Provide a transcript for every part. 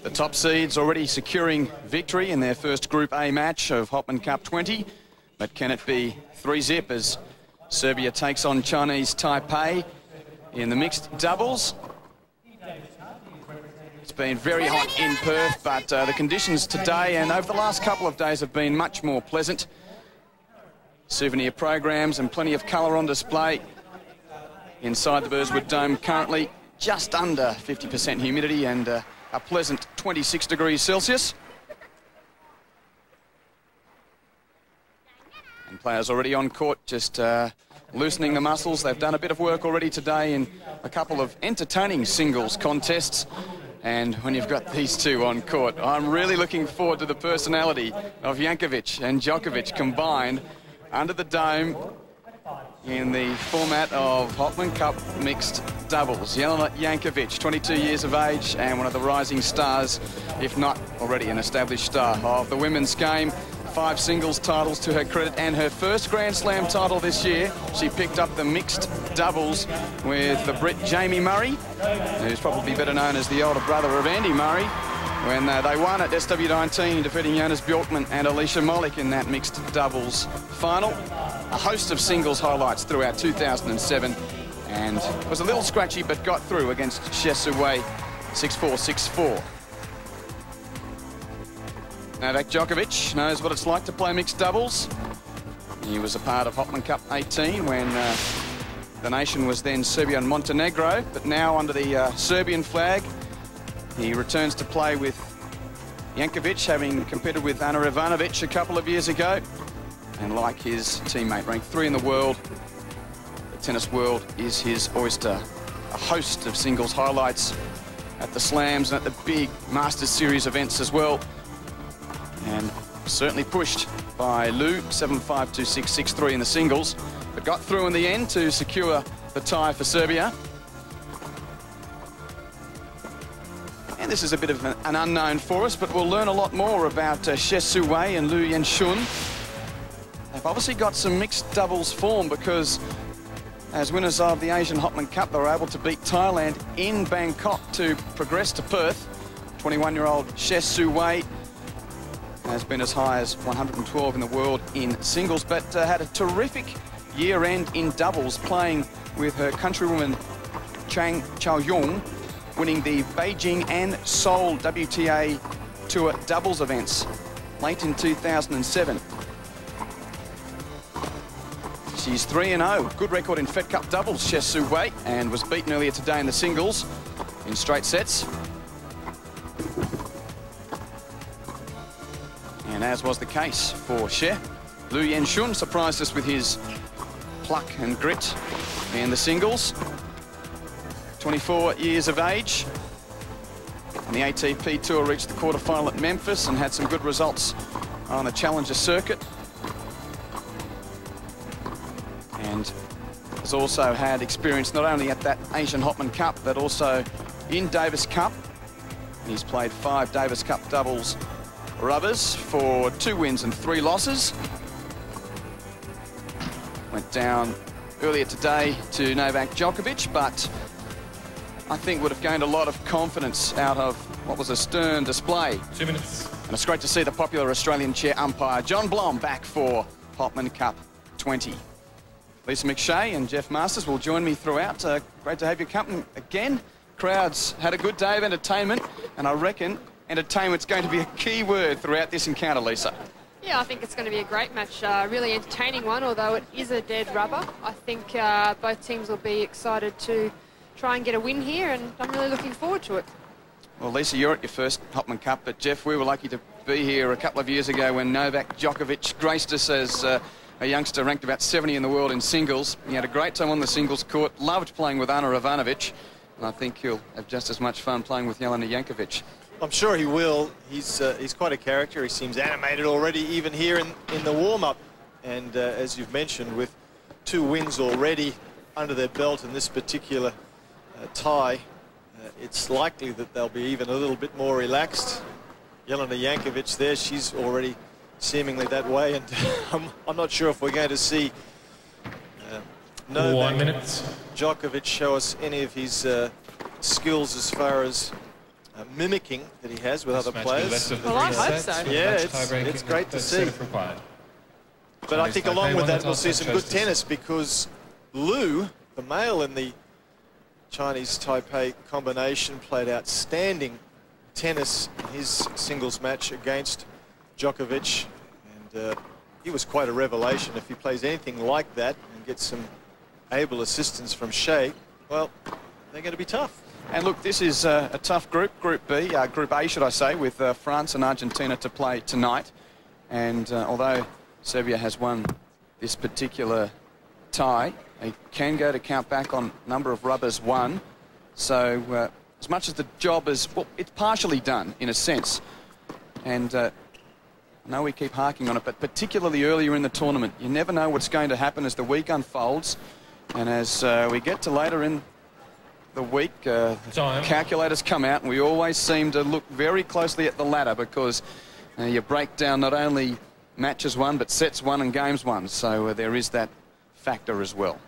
The top seeds already securing victory in their first Group A match of Hopman Cup 20. But can it be 3-zip as Serbia takes on Chinese Taipei in the mixed doubles? It's been very hot in Perth, but the conditions today and over the last couple of days have been much more pleasant. Souvenir programs and plenty of colour on display inside the Burswood Dome. Currently just under 50% humidity and a pleasant 26 degrees Celsius. And players already on court, just loosening the muscles. They've done a bit of work already today in a couple of entertaining singles contests. And when you've got these two on court, I'm really looking forward to the personality of Jankovic and Djokovic combined under the dome in the format of Hopman Cup mixed doubles. Jelena Jankovic, 22 years of age and one of the rising stars, if not already an established star of the women's game. 5 singles titles to her credit and her first Grand Slam title this year. She picked up the mixed doubles with the Brit Jamie Murray, who's probably better known as the older brother of Andy Murray, when they won at SW19, defeating Jonas Bjorkman and Alicia Molik in that mixed doubles final. A host of singles highlights throughout 2007, and was a little scratchy but got through against Hsieh Su-Wei 6-4, 6-4. Novak Djokovic knows what it's like to play mixed doubles. He was a part of Hopman Cup 18 when the nation was then Serbia and Montenegro, but now under the Serbian flag. He returns to play with Jankovic, having competed with Ana Ivanovic a couple of years ago. And like his teammate, ranked 3 in the world, the tennis world is his oyster. A host of singles highlights at the slams and at the big Masters Series events as well. And certainly pushed by Lou, 7-5, 2-6, 6-3 in the singles, but got through in the end to secure the tie for Serbia. And this is a bit of an unknown for us, but we'll learn a lot more about Hsieh Su-Wei and Liu Yen-Hsun. They've obviously got some mixed doubles form because as winners of the Asian Hopman Cup, they were able to beat Thailand in Bangkok to progress to Perth. 21-year-old Hsieh Su-Wei has been as high as 112 in the world in singles, but had a terrific year-end in doubles, playing with her countrywoman Chang Chaoyong, winning the Beijing and Seoul WTA Tour doubles events late in 2007. She's 3-0, good record in Fed Cup doubles, Hsieh Su-Wei, and was beaten earlier today in the singles in straight sets. And as was the case for Hsieh, Liu Yen-Hsun surprised us with his pluck and grit in the singles. 24 years of age. And the ATP Tour reached the quarterfinal at Memphis and had some good results on the Challenger circuit. And has also had experience not only at that Asian Hopman Cup, but also in Davis Cup. He's played 5 Davis Cup doubles rubbers for 2 wins and 3 losses. Went down earlier today to Novak Djokovic, but I think would have gained a lot of confidence out of what was a stern display. 2 minutes. And it's great to see the popular Australian chair umpire John Blom back for Hopman Cup 20. Lisa McShea and Jeff Masters will join me throughout. Great to have your company again. Crowds had a good day of entertainment, and I reckon entertainment's going to be a key word throughout this encounter, Lisa. Yeah, I think it's going to be a great match, really entertaining one, although it is a dead rubber. I think both teams will be excited to try and get a win here, and I'm really looking forward to it. Well, Lisa, you're at your first Hopman Cup, but Jeff, we were lucky to be here a couple of years ago when Novak Djokovic graced us as a youngster ranked about 70 in the world in singles. He had a great time on the singles court, loved playing with Ana Ivanovic, and I think he'll have just as much fun playing with Jelena Jankovic. I'm sure he will. He's quite a character. He seems animated already, even here in the warm-up. And as you've mentioned, with 2 wins already under their belt in this particular tie, it's likely that they'll be even a little bit more relaxed. Jelena Jankovic there, she's already seemingly that way, and I'm not sure if we're going to see Novak Djokovic show us any of his skills as far as mimicking that he has with other players. Well, I hope so. Yeah, it's great to see. But I think along with that, we'll see some good tennis, because Lu, the male in the Chinese-Taipei combination, played outstanding tennis in his singles match against Djokovic. And he was quite a revelation. If he plays anything like that and gets some able assistance from Hsieh, well, they're going to be tough. And look, this is a tough group, Group B, Group A, should I say, with France and Argentina to play tonight. And although Serbia has won this particular tie, they can go to count back on number of rubbers won. So as much as the job is, well, it's partially done in a sense. And I know we keep harking on it, but particularly earlier in the tournament, you never know what's going to happen as the week unfolds. And as we get to later in the week, calculators come out, and we always seem to look very closely at the ladder, because you break down not only matches won, but sets won and games won. So there is that factor as well.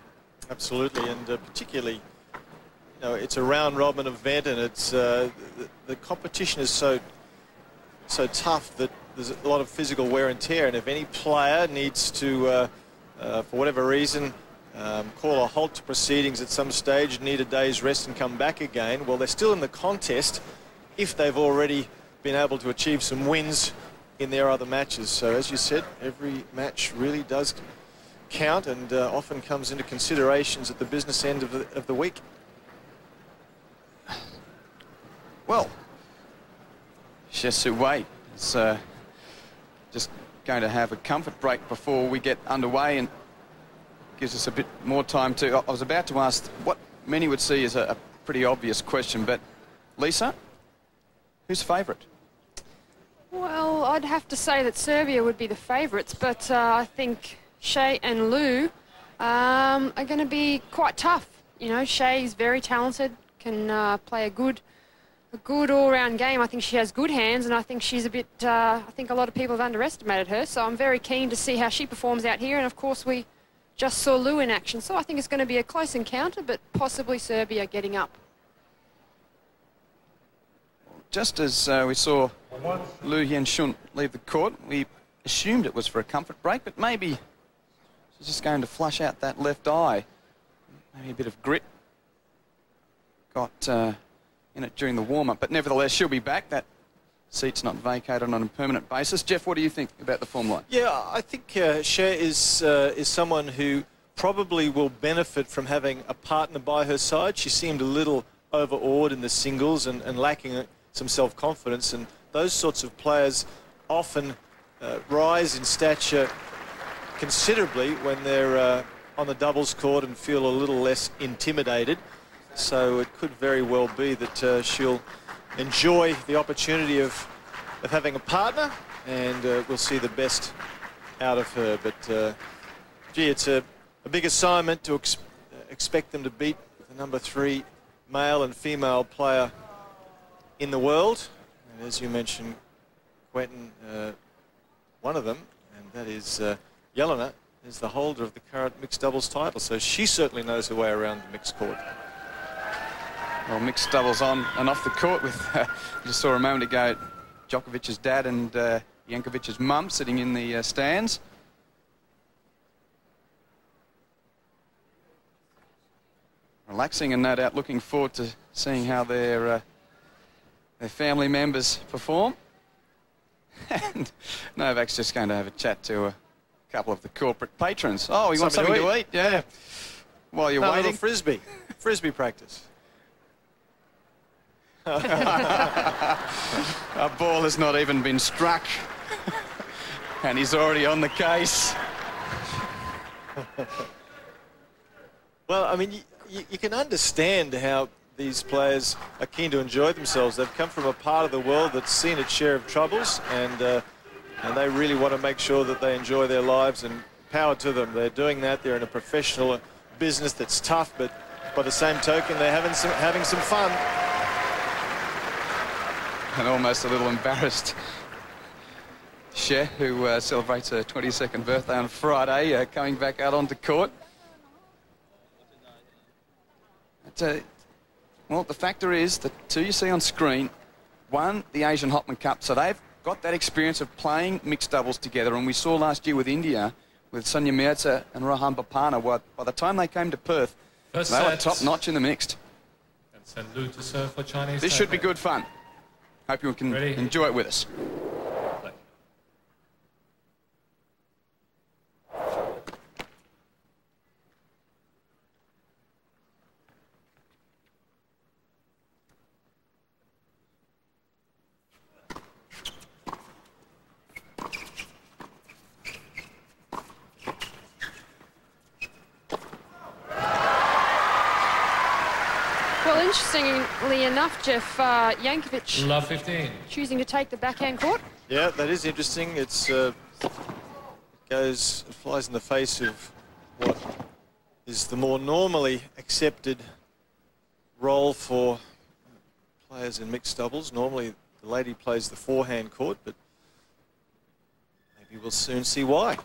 Absolutely, and particularly, you know, it's a round-robin event, and it's the competition is so tough that there's a lot of physical wear and tear. And if any player needs to, for whatever reason, call a halt to proceedings at some stage, need a day's rest and come back again, well, they're still in the contest if they've already been able to achieve some wins in their other matches. So as you said, every match really does count, and often comes into considerations at the business end of the week. Well, Hsieh Su-Wei is just going to have a comfort break before we get underway, and gives us a bit more time to... I was about to ask what many would see as a pretty obvious question, but Lisa, who's favourite? Well, I'd have to say that Serbia would be the favourites, but I think Hsieh and Lu are going to be quite tough. You know, Hsieh's very talented, can play a good all-round game. I think she has good hands, and I think she's a bit... I think a lot of people have underestimated her, so I'm very keen to see how she performs out here. And of course, we just saw Lu in action, so I think it's going to be a close encounter, but possibly Serbia getting up. Just as we saw Lu Yen-Hsun leave the court, we assumed it was for a comfort break, but maybe she's just going to flush out that left eye. Maybe a bit of grit got in it during the warm-up, but nevertheless she'll be back. That seat's not vacated on a permanent basis. Jeff, what do you think about the form line? Yeah, I think Hsieh is someone who probably will benefit from having a partner by her side. She seemed a little overawed in the singles and lacking some self-confidence, and those sorts of players often rise in stature considerably when they're on the doubles court and feel a little less intimidated. So it could very well be that she'll enjoy the opportunity of having a partner, and we'll see the best out of her. But gee, it's a big assignment to expect them to beat the #3 male and female player in the world. And as you mentioned, Quentin, one of them, and that is Jelena, is the holder of the current mixed doubles title, so she certainly knows her way around the mixed court. Well, mixed doubles on and off the court with, just saw a moment ago, Djokovic's dad and Jankovic's mum sitting in the stands. Relaxing and no doubt looking forward to seeing how their family members perform. And Novak's just going to have a chat to a couple of the corporate patrons. Oh, he wants something to eat? Yeah. While you're waiting. Frisbee practice. A ball has not even been struck, and he's already on the case. Well, I mean, you can understand how these players are keen to enjoy themselves. They've come from a part of the world that's seen its share of troubles, and they really want to make sure that they enjoy their lives, and power to them. They're doing that. They're in a professional business that's tough, but by the same token, they're having some fun. And almost a little embarrassed Hsieh, who celebrates her 22nd birthday on Friday, coming back out onto court. But, well, the factor is the two you see on screen won the Asian Hopman Cup, so they've got that experience of playing mixed doubles together. And we saw last year with India, with Sonia Mirza and Rohan Bapana, by the time they came to Perth, they were top-notch in the mixed. And send Lu to serve for Chinese. This should be good fun. Hope you can enjoy it with us. Well, interestingly enough, Jeff, Jankovic love 15. Choosing to take the backhand court. Yeah, that is interesting. It flies in the face of what is the more normally accepted role for players in mixed doubles. Normally, the lady plays the forehand court, but maybe we'll soon see why.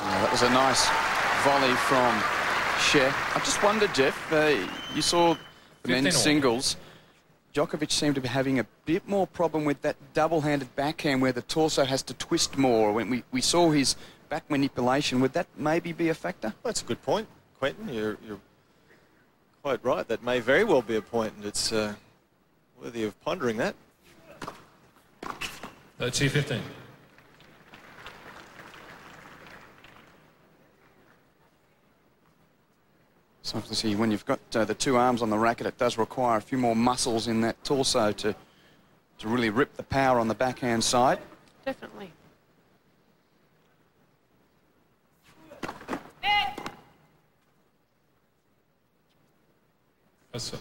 That was a nice volley from Hsieh. I just wondered, Jeff, you saw the men's singles. Djokovic seemed to be having a bit more problem with that double-handed backhand where the torso has to twist more. When we saw his back manipulation, would that maybe be a factor? That's a good point, Quentin. You're quite right. That may very well be a point, and it's worthy of pondering that. 30-15. So obviously, when you've got the two arms on the racket, it does require a few more muscles in that torso to really rip the power on the backhand side. Definitely. That's it.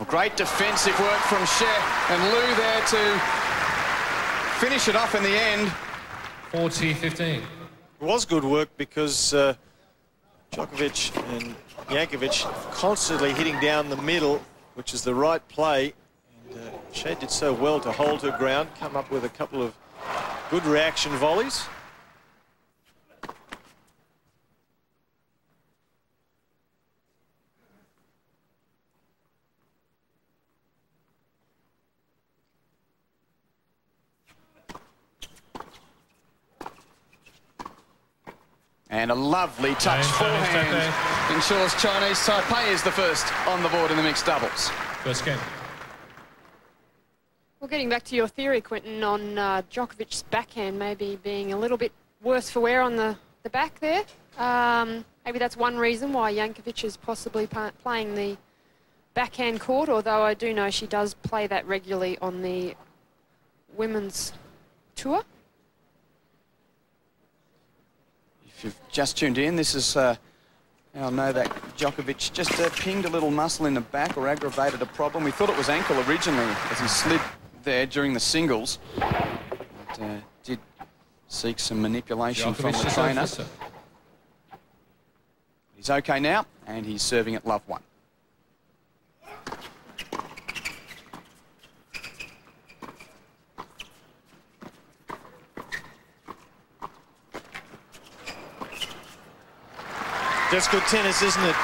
Great defensive work from Hsieh, and Lu there to finish it off in the end. 40-15. It was good work because Djokovic and Jankovic constantly hitting down the middle, which is the right play. And Hsieh did so well to hold her ground, come up with a couple of good reaction volleys. And a lovely touch forehand ensures Chinese Taipei is the first on the board in the mixed doubles. First game. Well, getting back to your theory, Quentin, on Djokovic's backhand maybe being a little bit worse for wear on the back there. Maybe that's one reason why Jankovic is possibly playing the backhand court, although I do know she does play that regularly on the women's tour. If you've just tuned in, this is how I know that Djokovic just pinged a little muscle in the back or aggravated a problem. We thought it was ankle originally as he slid there during the singles. But, did seek some manipulation from the trainer. He's okay now, and he's serving at love 1. That's good tennis, isn't it?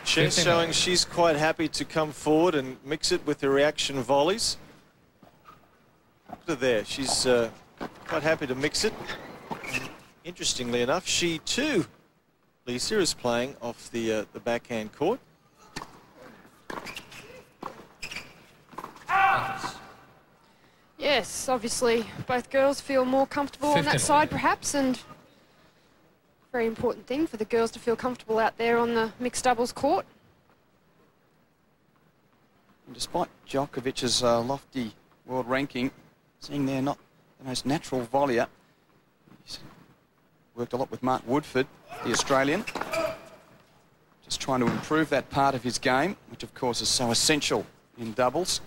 Hsieh showing she's quite happy to come forward and mix it with the reaction volleys. Look at her there. She's quite happy to mix it. And interestingly enough, she too, Lisa, is playing off the backhand court. Yes, obviously both girls feel more comfortable on that side perhaps, and very important thing for the girls to feel comfortable out there on the mixed doubles court. And despite Djokovic's lofty world ranking, seeing they're not the most natural volleyer, he's worked a lot with Mark Woodford, the Australian, just trying to improve that part of his game, which of course is so essential in doubles.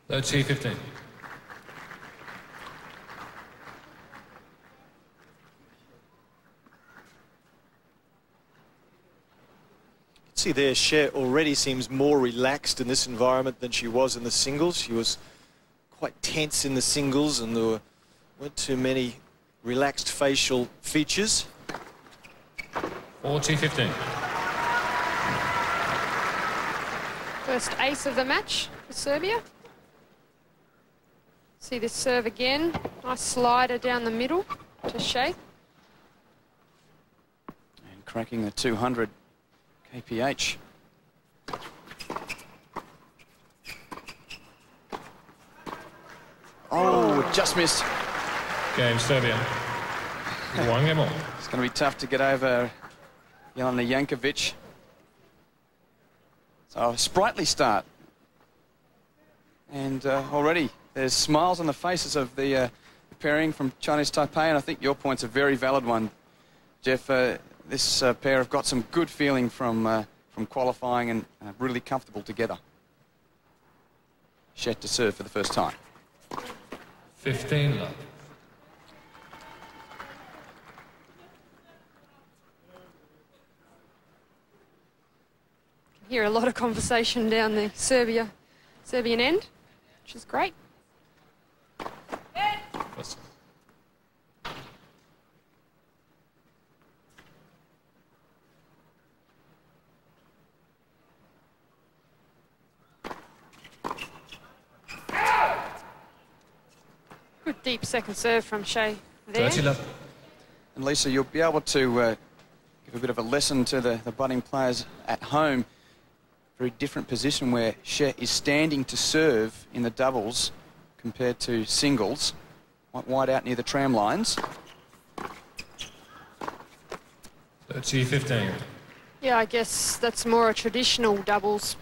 30-15. See there, Hsieh already seems more relaxed in this environment than she was in the singles. She was quite tense in the singles, and there weren't too many relaxed facial features. 40-15. First ace of the match for Serbia. See this serve again. Nice slider down the middle to Hsieh. And cracking the 200 kph. Oh, just missed. Game Serbia. 1 game more. It's going to be tough to get over Jelena Jankovic. So a sprightly start. And already there's smiles on the faces of the pairing from Chinese Taipei, and I think your point's a very valid one, Jeff. This pair have got some good feeling from qualifying and really comfortable together. Hsieh to serve for the first time. 15 love. Hear a lot of conversation down the Serbian end, which is great. First. Good deep second serve from Hsieh there. 30 love. And Lisa, you'll be able to give a bit of a lesson to the budding players at home. Very different position where Hsieh is standing to serve in the doubles compared to singles. Quite wide out near the tram lines. 30-15. Yeah, I guess that's more a traditional doubles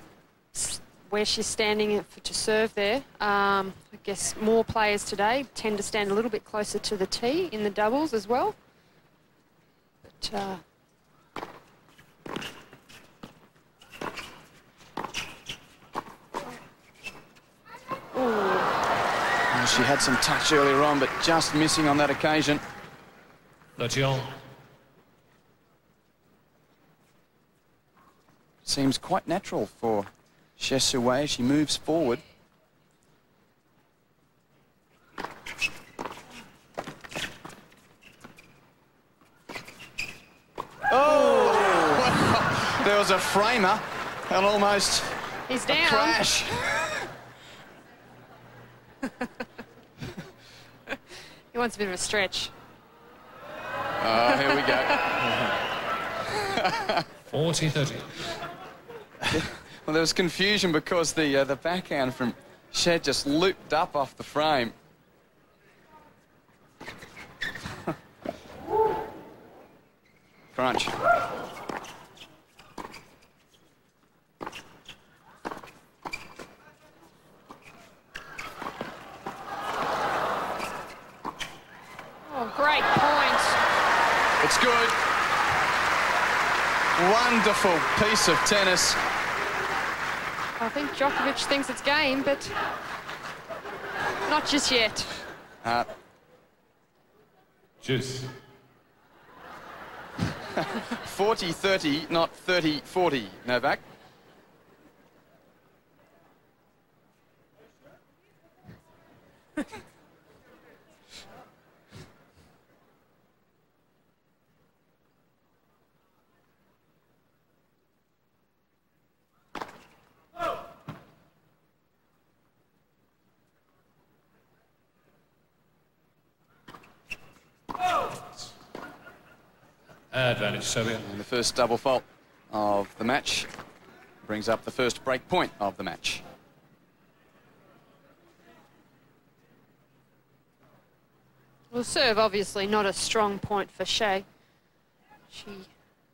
where she's standing to serve there. I guess more players today tend to stand a little bit closer to the tee in the doubles as well. But she had some touch earlier on, but just missing on that occasion. 30-on. Seems quite natural for Hsieh Su-Wei. She moves forward. Oh! There was a framer and almost he's a down. crash. He wants a bit of a stretch. Oh, here we go. 40-30. Well, there was confusion because the backhand from Hsieh just looped up off the frame. Crunch. Oh, great point. It's good. Wonderful piece of tennis. I think Djokovic thinks it's game, but not just yet. Juice. 40-30, not 30-40, Novak. Advantage Serbia. And the first double fault of the match brings up the first break point of the match. Well, serve obviously not a strong point for Hsieh. She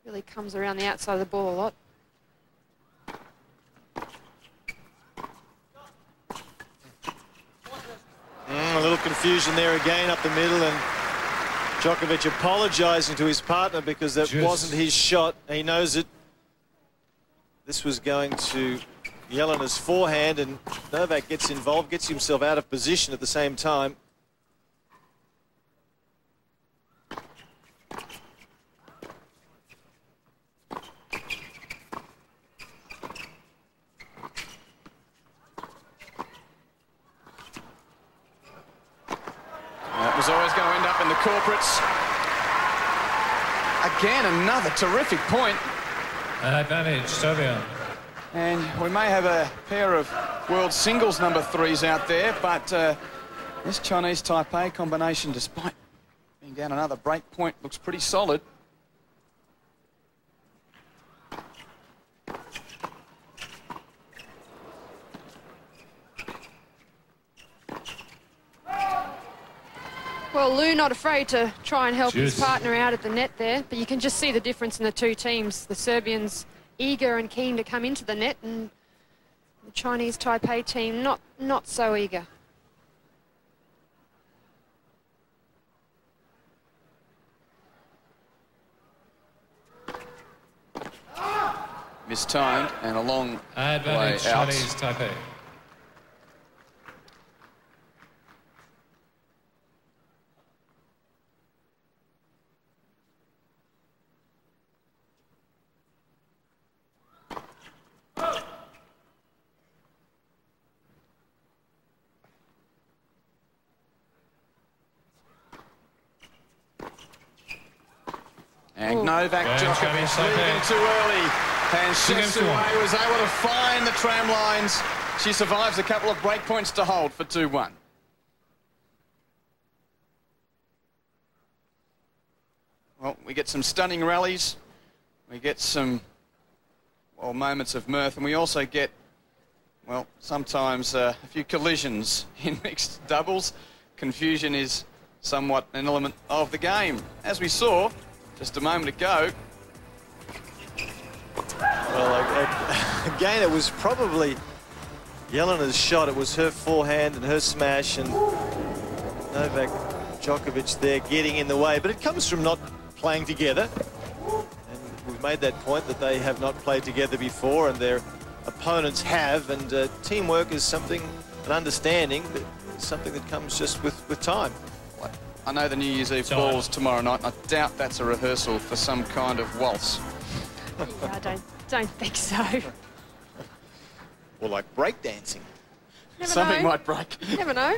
really comes around the outside of the ball a lot. A little confusion there again up the middle, and Djokovic apologising to his partner because that wasn't his shot. He knows it. This was going to Jelena's forehand, and Novak gets involved, gets himself out of position at the same time. That was always going to end up in the corporates. Again, another terrific point. Advantage, Serbia. And we may have a pair of world singles number 3s out there, but this Chinese Taipei combination, despite being down another break point, looks pretty solid. Well, Lou not afraid to try and help his partner out at the net there, but you can just see the difference in the two teams. The Serbians eager and keen to come into the net, and the Chinese Taipei team not so eager. Mistimed and a long Advantage, way out. Chinese Taipei. And Novak Djokovic leaving too early. And Hsieh Su-Wei was able to find the tram lines. She survives a couple of break points to hold for 2-1. Well, we get some stunning rallies. We get some, well, moments of mirth. And we also get, well, sometimes a few collisions in mixed doubles. Confusion is somewhat an element of the game. As we saw just a moment ago. Well, again, it was probably Jelena's shot. It was her forehand and her smash, and Novak Djokovic there getting in the way. But it comes from not playing together. And we've made that point that they have not played together before, and their opponents have. And teamwork is something, an understanding, that is something that comes just with time. I know the New Year's Eve ball's tomorrow night, and I doubt that's a rehearsal for some kind of waltz. Yeah, I don't think so. Or like breakdancing. Something might break. You never know.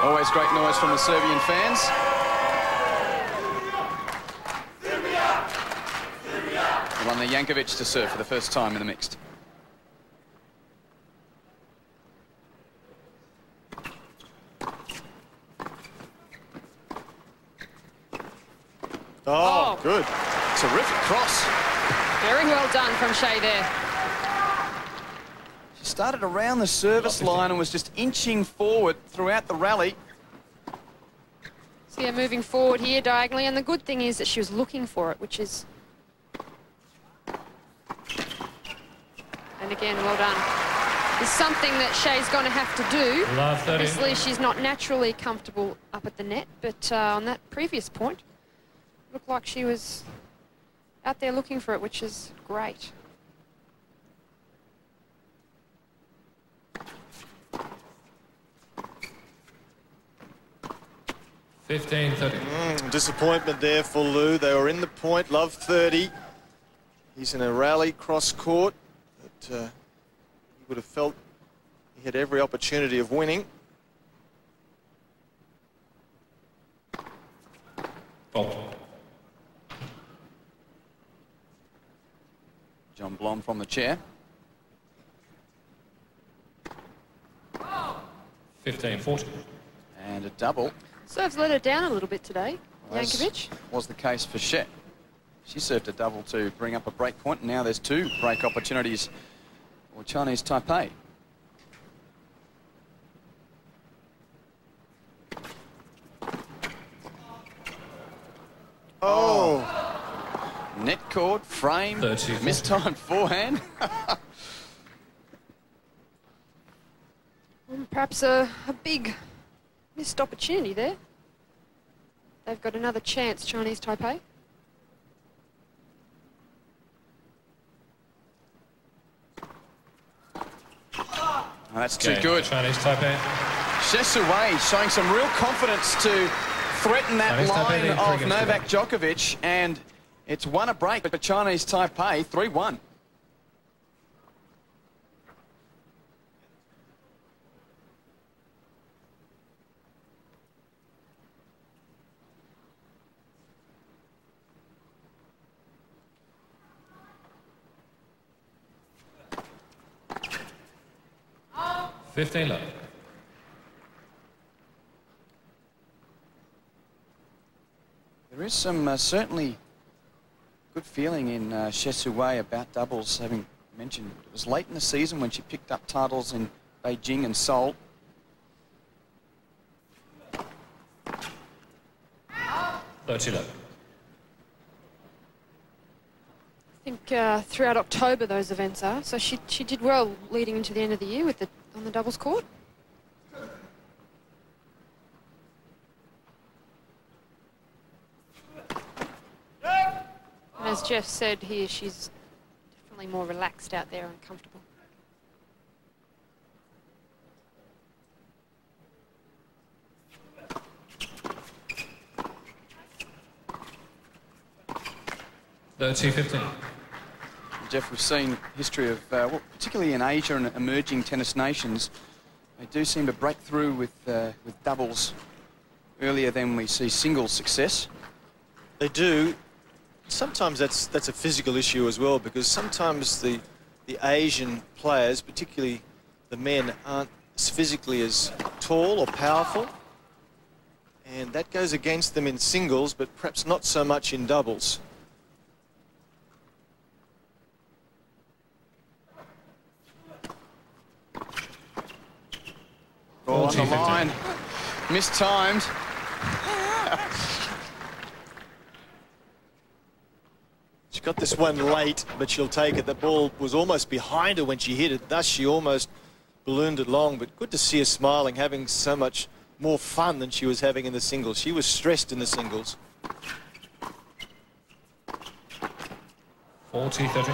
Always great noise from the Serbian fans. Jelena Jankovic to serve for the first time in the mixed. Oh, good. Terrific cross. Very well done from Hsieh there. She started around the service line and was just inching forward throughout the rally. So yeah, moving forward here diagonally, and the good thing is that she was looking for it, which is... And again, well done. It's something that Hsieh's going to have to do. Obviously, she's not naturally comfortable up at the net, but on that previous point, looked like she was out there looking for it, which is great. Disappointment there for Lou. They were in the point, love 30. He's in a rally cross court, but he would have felt he had every opportunity of winning. John Blom from the chair. 15-40. And a double. Serves let her down a little bit today, Jankovic. Was the case for Hsieh. She served a double to bring up a break point, and now there's 2 break opportunities for Chinese Taipei. Oh! Net cord, frame, mistimed forehand. Perhaps a big missed opportunity there. They've got another chance, Chinese Taipei. Oh, that's too good. Chinese Taipei. Hsieh Su-Wei showing some real confidence to threaten that Chinese line Taipei of Novak Djokovic, and it's won a break for Chinese Taipei, 3-1. Love. There is some certainly good feeling in Hsieh Su-Wei about doubles, having mentioned it was late in the season when she picked up titles in Beijing and Seoul. Love. I think throughout October those events are, so she did well leading into the end of the year with on the doubles court. And as Jeff said here, she's definitely more relaxed out there and comfortable. Jeff, we've seen history of, well, particularly in Asia and emerging tennis nations, they do seem to break through with doubles earlier than we see singles success. They do. Sometimes that's a physical issue as well, because sometimes the Asian players, particularly the men, aren't physically as tall or powerful, and that goes against them in singles, but perhaps not so much in doubles. Ball on the line, mistimed. She got this one late, but she'll take it. The ball was almost behind her when she hit it, thus she almost ballooned it long, but good to see her smiling, having so much more fun than she was having in the singles. She was stressed in the singles. 40-30.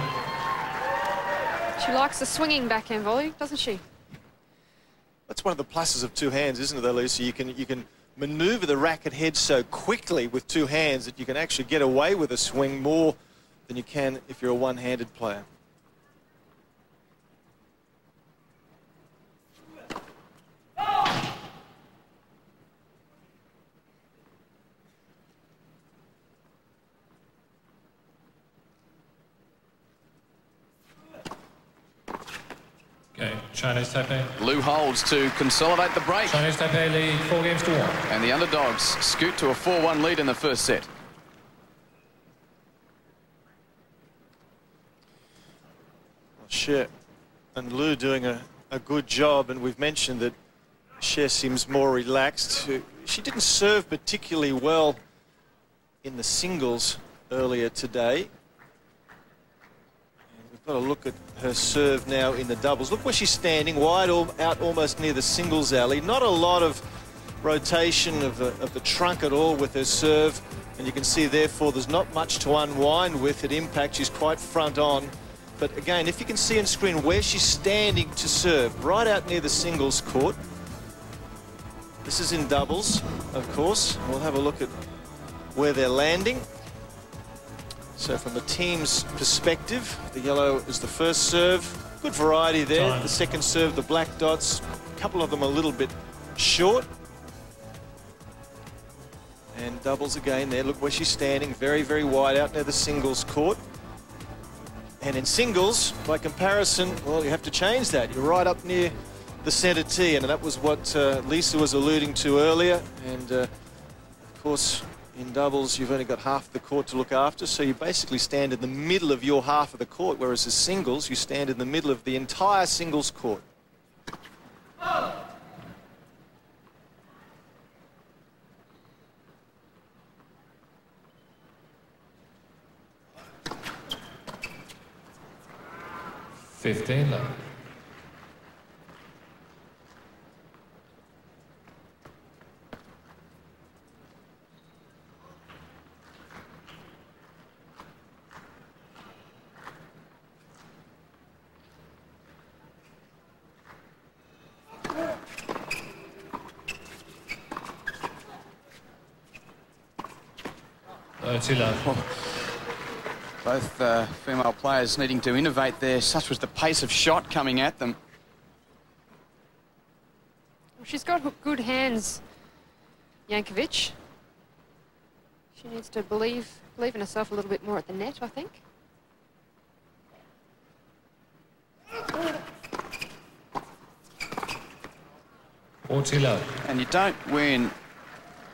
She likes the swinging backhand volley, doesn't she? That's one of the pluses of two hands, isn't it, though, Lisa? You can maneuver the racket head so quickly with two hands that you can actually get away with a swing more than you can if you're a one-handed player. Okay, Chinese Taipei. Liu holds to consolidate the break. Chinese Taipei lead 4-1. And the underdogs scoot to a 4-1 lead in the first set. Hsieh and Liu doing a good job, and we've mentioned that Hsieh seems more relaxed. She didn't serve particularly well in the singles earlier today. And we've got to look at her serve now in the doubles. Look where she's standing, wide out almost near the singles alley. Not a lot of rotation of the trunk at all with her serve, and you can see therefore there's not much to unwind with. At impact she's quite front on. But again, if you can see on screen where she's standing to serve, right out near the singles court. This is in doubles, of course. We'll have a look at where they're landing. So from the team's perspective, the yellow is the first serve. Good variety there. Time. The second serve, the black dots. A couple of them a little bit short. And doubles again there. Look where she's standing. Very, very wide out near the singles court. And in singles, by comparison, well, you have to change that. You're right up near the centre tee, and that was what Lisa was alluding to earlier. And of course, in doubles, you've only got half the court to look after, so you basically stand in the middle of your half of the court, whereas as singles, you stand in the middle of the entire singles court. Oh. Love. 30 love. Both female players needing to innovate there. Such was the pace of shot coming at them. Well, she's got good hands, Jankovic. She needs to believe in herself a little bit more at the net, I think. And you don't win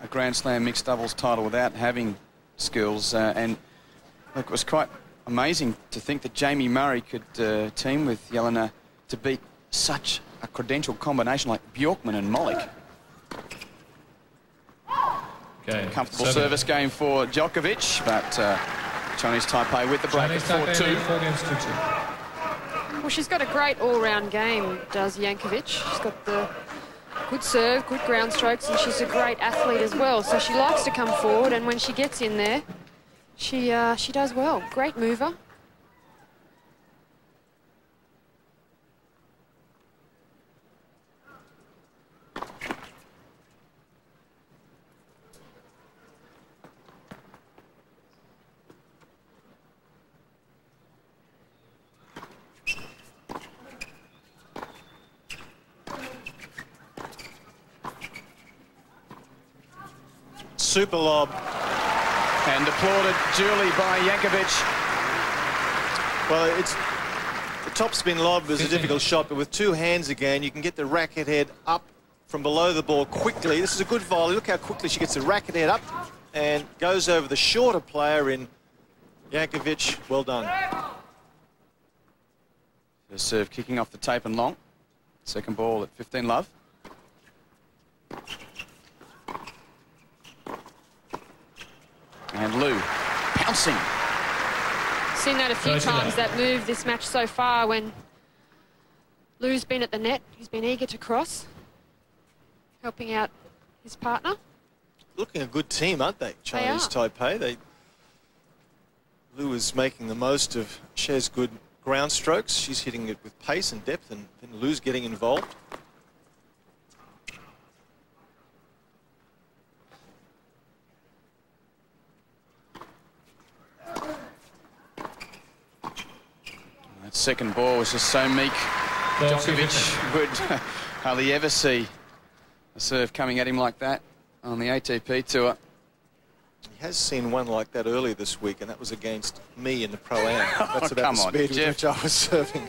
a Grand Slam mixed doubles title without having skills. And look, it was quite amazing to think that Jamie Murray could team with Jelena to beat such a credentialed combination like Bjorkman and Mollick. Okay. Comfortable service game for Djokovic, but Chinese Taipei with the break at 4-2. Well, she's got a great all-round game, does Jankovic. She's got the good serve, good ground strokes, and she's a great athlete as well. So she likes to come forward, and when she gets in there, she does well. Great mover. Super lob. And applauded duly by Jankovic. Well, it's the topspin lob is a difficult shot, but with two hands again, you can get the racket head up from below the ball quickly. This is a good volley. Look how quickly she gets the racket head up and goes over the shorter player in Jankovic. Well done. The serve kicking off the tape and long. Second ball at 15 love. And Lu pouncing. Seen that a few times, that move this match so far, when Lu's been at the net. He's been eager to cross, helping out his partner. Looking a good team, aren't they, Chinese Taipei? Lu is making the most of Hsieh's good ground strokes. She's hitting it with pace and depth, and then Lu's getting involved. That second ball was just so meek. Djokovic would hardly ever see a serve coming at him like that on the ATP Tour. He has seen one like that earlier this week, and that was against me in the Pro-Am. That's about the speed with which I was serving.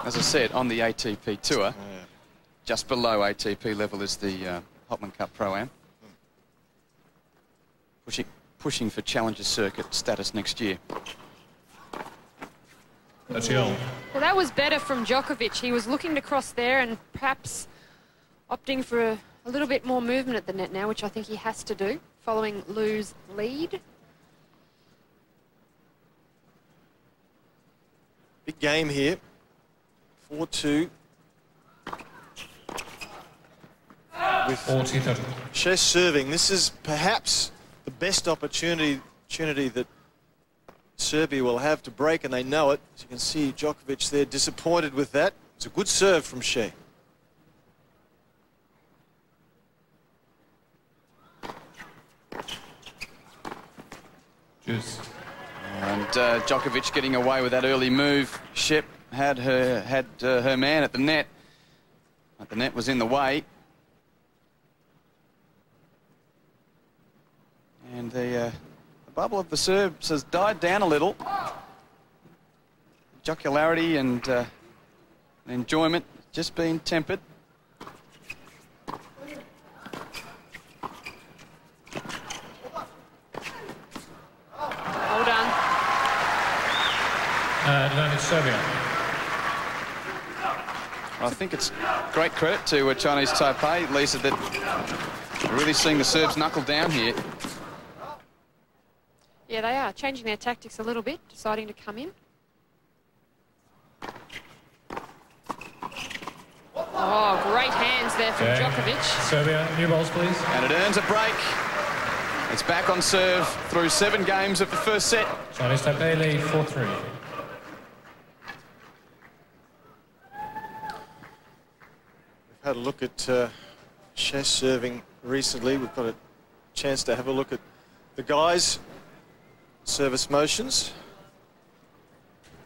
As I said, on the ATP Tour, just below ATP level is the Hopman Cup Pro-Am. Pushing for Challenger Circuit status next year. Well, that was better from Djokovic. He was looking to cross there and perhaps opting for a little bit more movement at the net now, which I think he has to do, following Lu's lead. Big game here. 4-2. With Hsieh serving. This is perhaps the best opportunity that Serbia will have to break, and they know it. As you can see, Djokovic there disappointed with that. It's a good serve from Hsieh. And Djokovic getting away with that early move. Hsieh had her man at the net, but the net was in the way. And the bubble of the Serbs has died down a little. Jocularity and enjoyment just being tempered. Well done. Advantage Serbia. I think it's great credit to Chinese Taipei, Lisa, that we're really seeing the Serbs knuckle down here. Yeah, they are changing their tactics a little bit, deciding to come in. Oh, great hands there from Djokovic. Serbia, new balls, please. And it earns a break. It's back on serve through 7 games of the first set. Chinese Taipei lead 4-3. We've had a look at Hsieh serving recently. We've got a chance to have a look at the guys' service motions.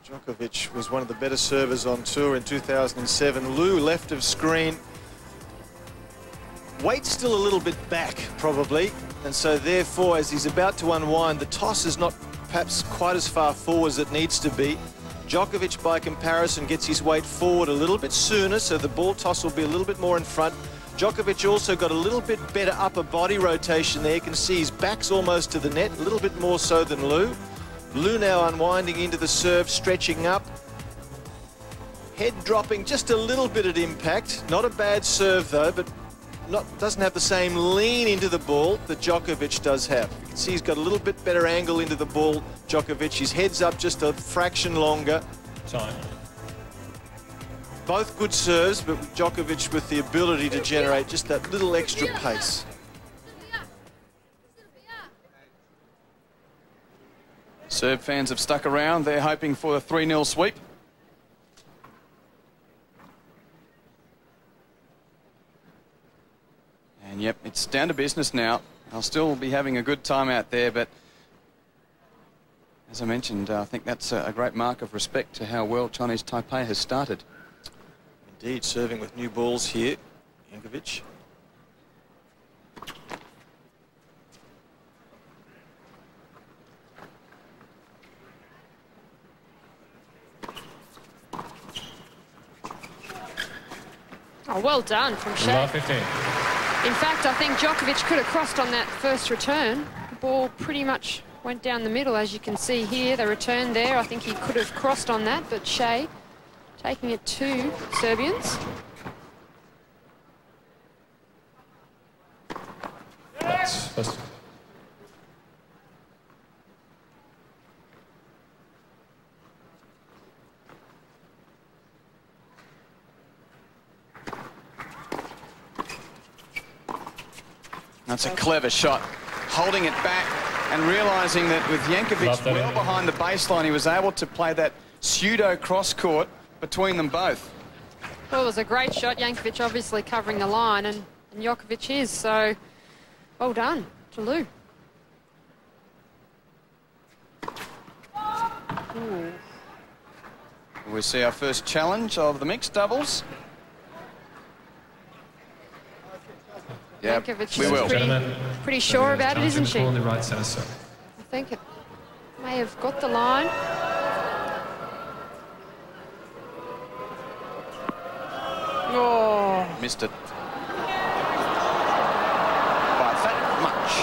Djokovic was one of the better servers on tour in 2007. Liu left of screen. Weight still a little bit back, probably. And so therefore, as he's about to unwind, the toss is not perhaps quite as far forward as it needs to be. Djokovic, by comparison, gets his weight forward a little bit sooner, so the ball toss will be a little bit more in front. Djokovic also got a little bit better upper body rotation there. You can see his back's almost to the net, a little bit more so than Liu. Liu now unwinding into the serve, stretching up. Head dropping just a little bit at impact. Not a bad serve though, but doesn't have the same lean into the ball that Djokovic does have. You can see he's got a little bit better angle into the ball, Djokovic. His head's up just a fraction longer. Time. Both good serves, but Djokovic with the ability to generate just that little extra pace. Serb fans have stuck around. They're hoping for a 3-0 sweep. And yep, it's down to business now. I'll still be having a good time out there, but as I mentioned, I think that's a great mark of respect to how well Chinese Taipei has started. Indeed, serving with new balls here, Jankovic. Oh, well done from Hsieh. 15. In fact, I think Djokovic could have crossed on that first return. The ball pretty much went down the middle, as you can see here. The return there, I think he could have crossed on that, but Hsieh taking it to Serbians. That's That's a clever shot. Holding it back and realising that with Jankovic well behind the baseline, he was able to play that pseudo cross-court between them both. Well, it was a great shot. Jankovic obviously covering the line, and Djokovic is, so well done to Liu. Ooh. We see our first challenge of the mixed doubles. Yeah, we will. Pretty sure about it, isn't she? On the right center circle. I think it may have got the line. Oh. Missed it. By that much.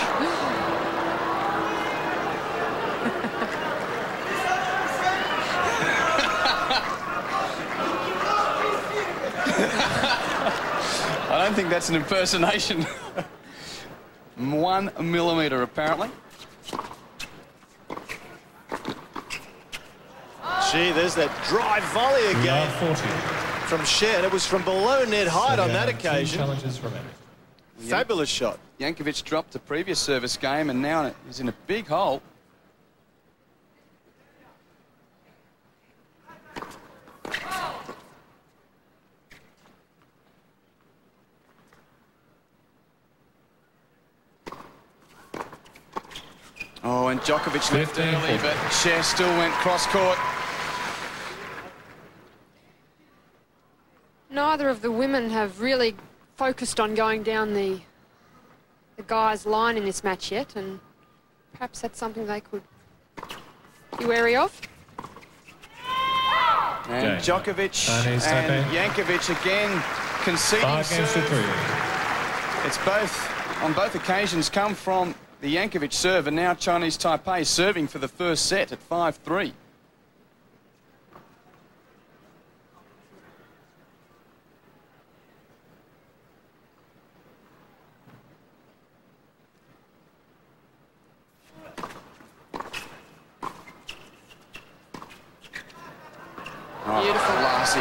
I don't think that's an impersonation. 1 millimetre, apparently. Gee, there's that drive volley again from Hsieh, and it was from below net height on that occasion. Challenges remaining. Fabulous shot. Jankovic dropped the previous service game, and now he's in a big hole. Oh, and Djokovic left early, but Hsieh still went cross-court. Neither of the women have really focused on going down the guy's line in this match yet, and perhaps that's something they could be wary of. And Djokovic and Jankovic again conceding serve. It's both, on both occasions, come from the Jankovic serve, and now Chinese Taipei serving for the first set at 5-3. Beautiful. Lassie.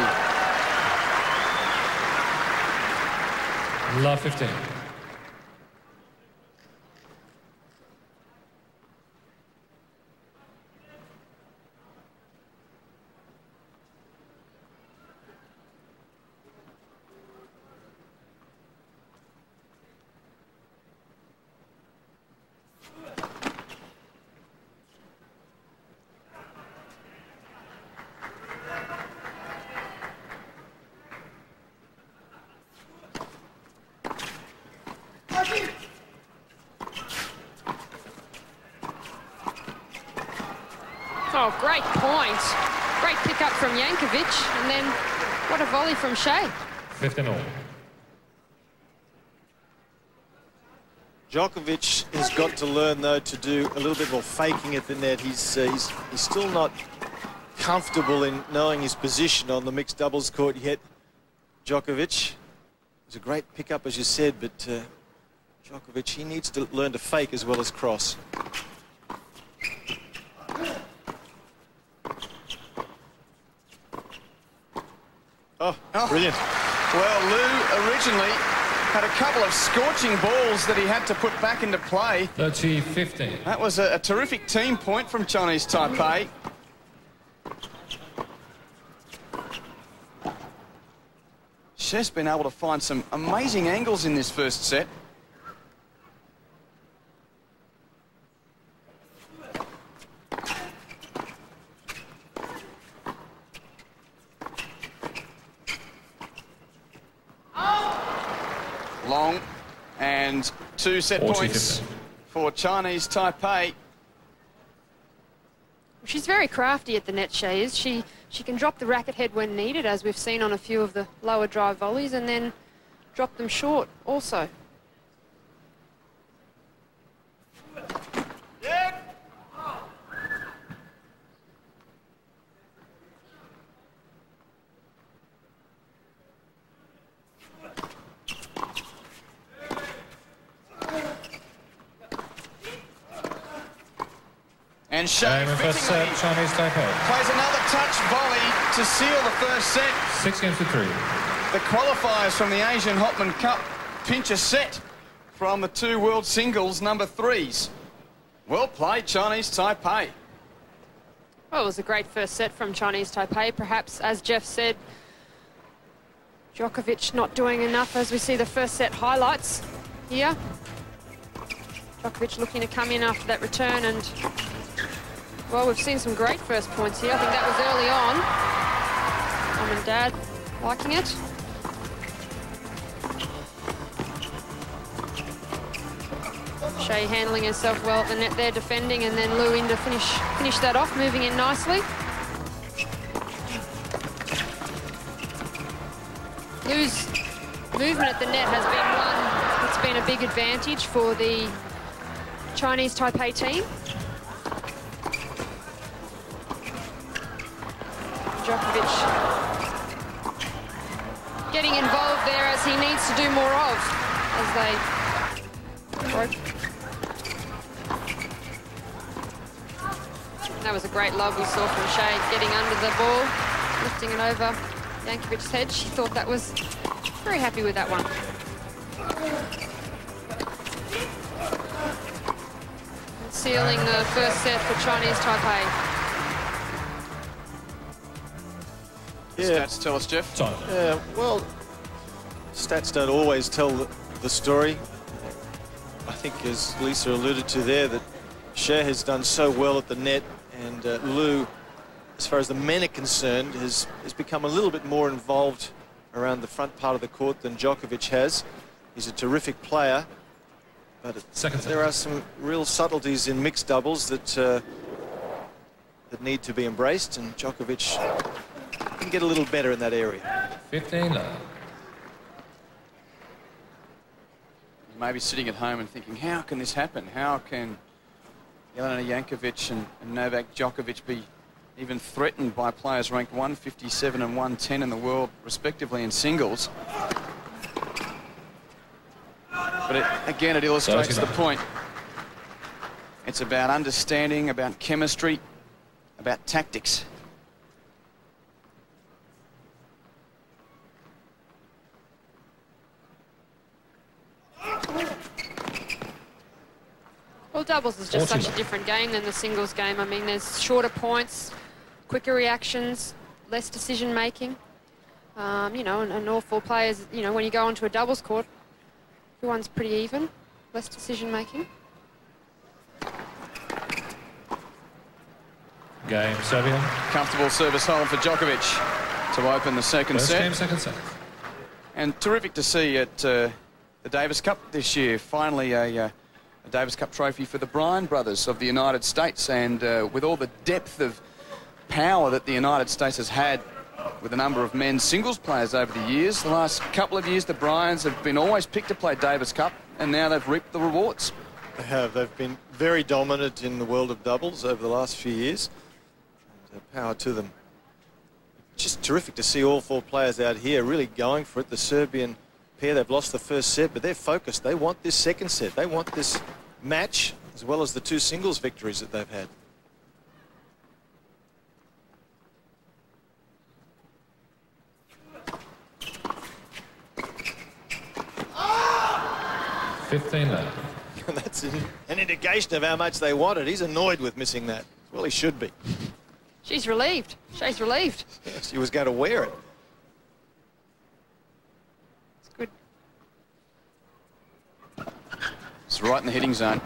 Love 15. Oh, great point. Great pick up from Jankovic, and then what a volley from Hsieh. 15-all. Djokovic has got to learn, though, to do a little bit more faking at the net. He's still not comfortable in knowing his position on the mixed doubles court yet. Djokovic, it was a great pickup, as you said, but Djokovic, he needs to learn to fake as well as cross. Oh, brilliant. Well, Liu originally had a couple of scorching balls that he had to put back into play. 30-15. That was a terrific team point from Chinese Taipei. Hsieh's been able to find some amazing angles in this first set. Long, and 2 set points for Chinese Taipei. She's very crafty at the net, Hsieh is. She can drop the racket head when needed, as we've seen on a few of the lower drive volleys, and then drop them short also. And Hsieh first set, Chinese Taipei. Plays another touch volley to seal the first set. 6-3. The qualifiers from the Asian Hopman Cup pinch a set from the 2 world singles number 3s. Well played, Chinese Taipei. Well, it was a great first set from Chinese Taipei. Perhaps, as Jeff said, Djokovic not doing enough, as we see the first set highlights here. Djokovic looking to come in after that return, and well, we've seen some great first points here. I think that was early on. Mum and Dad liking it. Hsieh handling herself well at the net there, defending, and then Liu in to finish that off, moving in nicely. Liu's movement at the net has been one that's been a big advantage for the Chinese Taipei team. Djokovic getting involved there, as he needs to do more of, as they broke. That was a great love we saw from Hsieh, getting under the ball, lifting it over Jankovic's head. She thought that was very happy with that one. And sealing the first set for Chinese Taipei. Yeah. Stats tell us, Jeff. Yeah, well, stats don't always tell the story. I think, as Lisa alluded to there, that Hsieh has done so well at the net, and Liu, as far as the men are concerned, has become a little bit more involved around the front part of the court than Djokovic has. He's a terrific player, but there are some real subtleties in mixed doubles that that need to be embraced, and Djokovic can get a little better in that area. 15 love. You may be sitting at home and thinking, how can this happen? How can Jelena Jankovic and Novak Djokovic be even threatened by players ranked 157 and 110 in the world, respectively, in singles? But again, it illustrates the point. It's about understanding, about chemistry, about tactics. Well, doubles is just such a different game than the singles game. I mean, there's shorter points, quicker reactions, less decision making. You know, and all 4 players, you know, when you go onto a doubles court, everyone's pretty even, less decision making. Game, Serbia. Comfortable service hold for Djokovic to open the second set. Game, second set. And terrific to see at the Davis Cup this year, finally a a Davis Cup trophy for the Bryan brothers of the United States. And with all the depth of power that the United States has had with a number of men's singles players over the years, the last couple of years the Bryans have been always picked to play Davis Cup, and now they've reaped the rewards. They have. They've been very dominant in the world of doubles over the last few years. Power to them. Just terrific to see all four players out here really going for it. The Serbian pair, they've lost the first set, but they're focused. They want this second set. They want this match as well as the two singles victories that they've had. That's an indication of how much they want it. He's annoyed with missing that. Well, he should be. She's relieved. She's relieved. Yes, he was going to wear it. It's good. It's right in the hitting zone.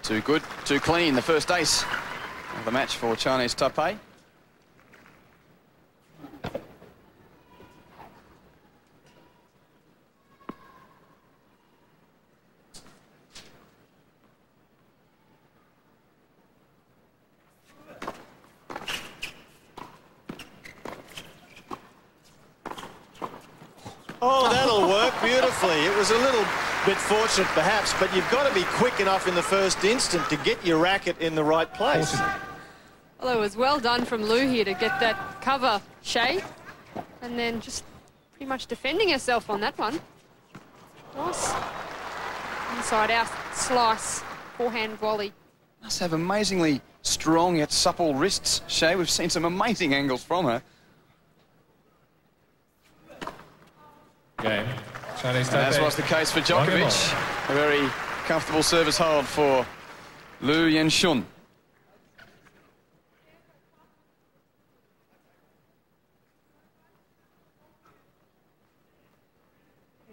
Too good, too clean. The first ace of the match for Chinese Taipei. Oh, that'll work beautifully. It was a little bit fortunate, perhaps, but you've got to be quick enough in the first instant to get your racket in the right place. Although it was well done from Lou here to get that cover, Hsieh, and then just pretty much defending herself on that one. Nice. Inside out slice, forehand volley. Must have amazingly strong yet supple wrists, Hsieh. We've seen some amazing angles from her. Game. Chinese Taipei. As was the case for Djokovic. A very comfortable service hold for Liu Yen-Hsun.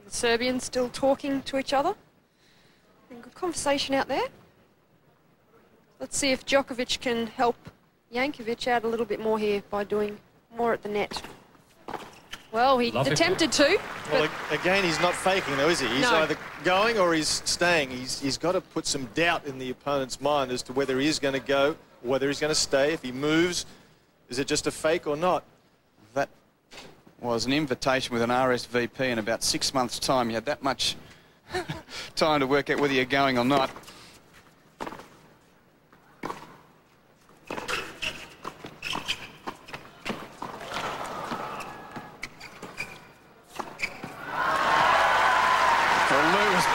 The Serbians still talking to each other. Good conversation out there. Let's see if Djokovic can help Jankovic out a little bit more here by doing more at the net. Well, he attempted to. Well, again, he's not faking, though, is he? He's either going or he's staying. He's got to put some doubt in the opponent's mind as to whether he is going to go, or whether he's going to stay. If he moves, is it just a fake or not? That was an invitation with an RSVP in about 6 months' time. You had that much time to work out whether you're going or not.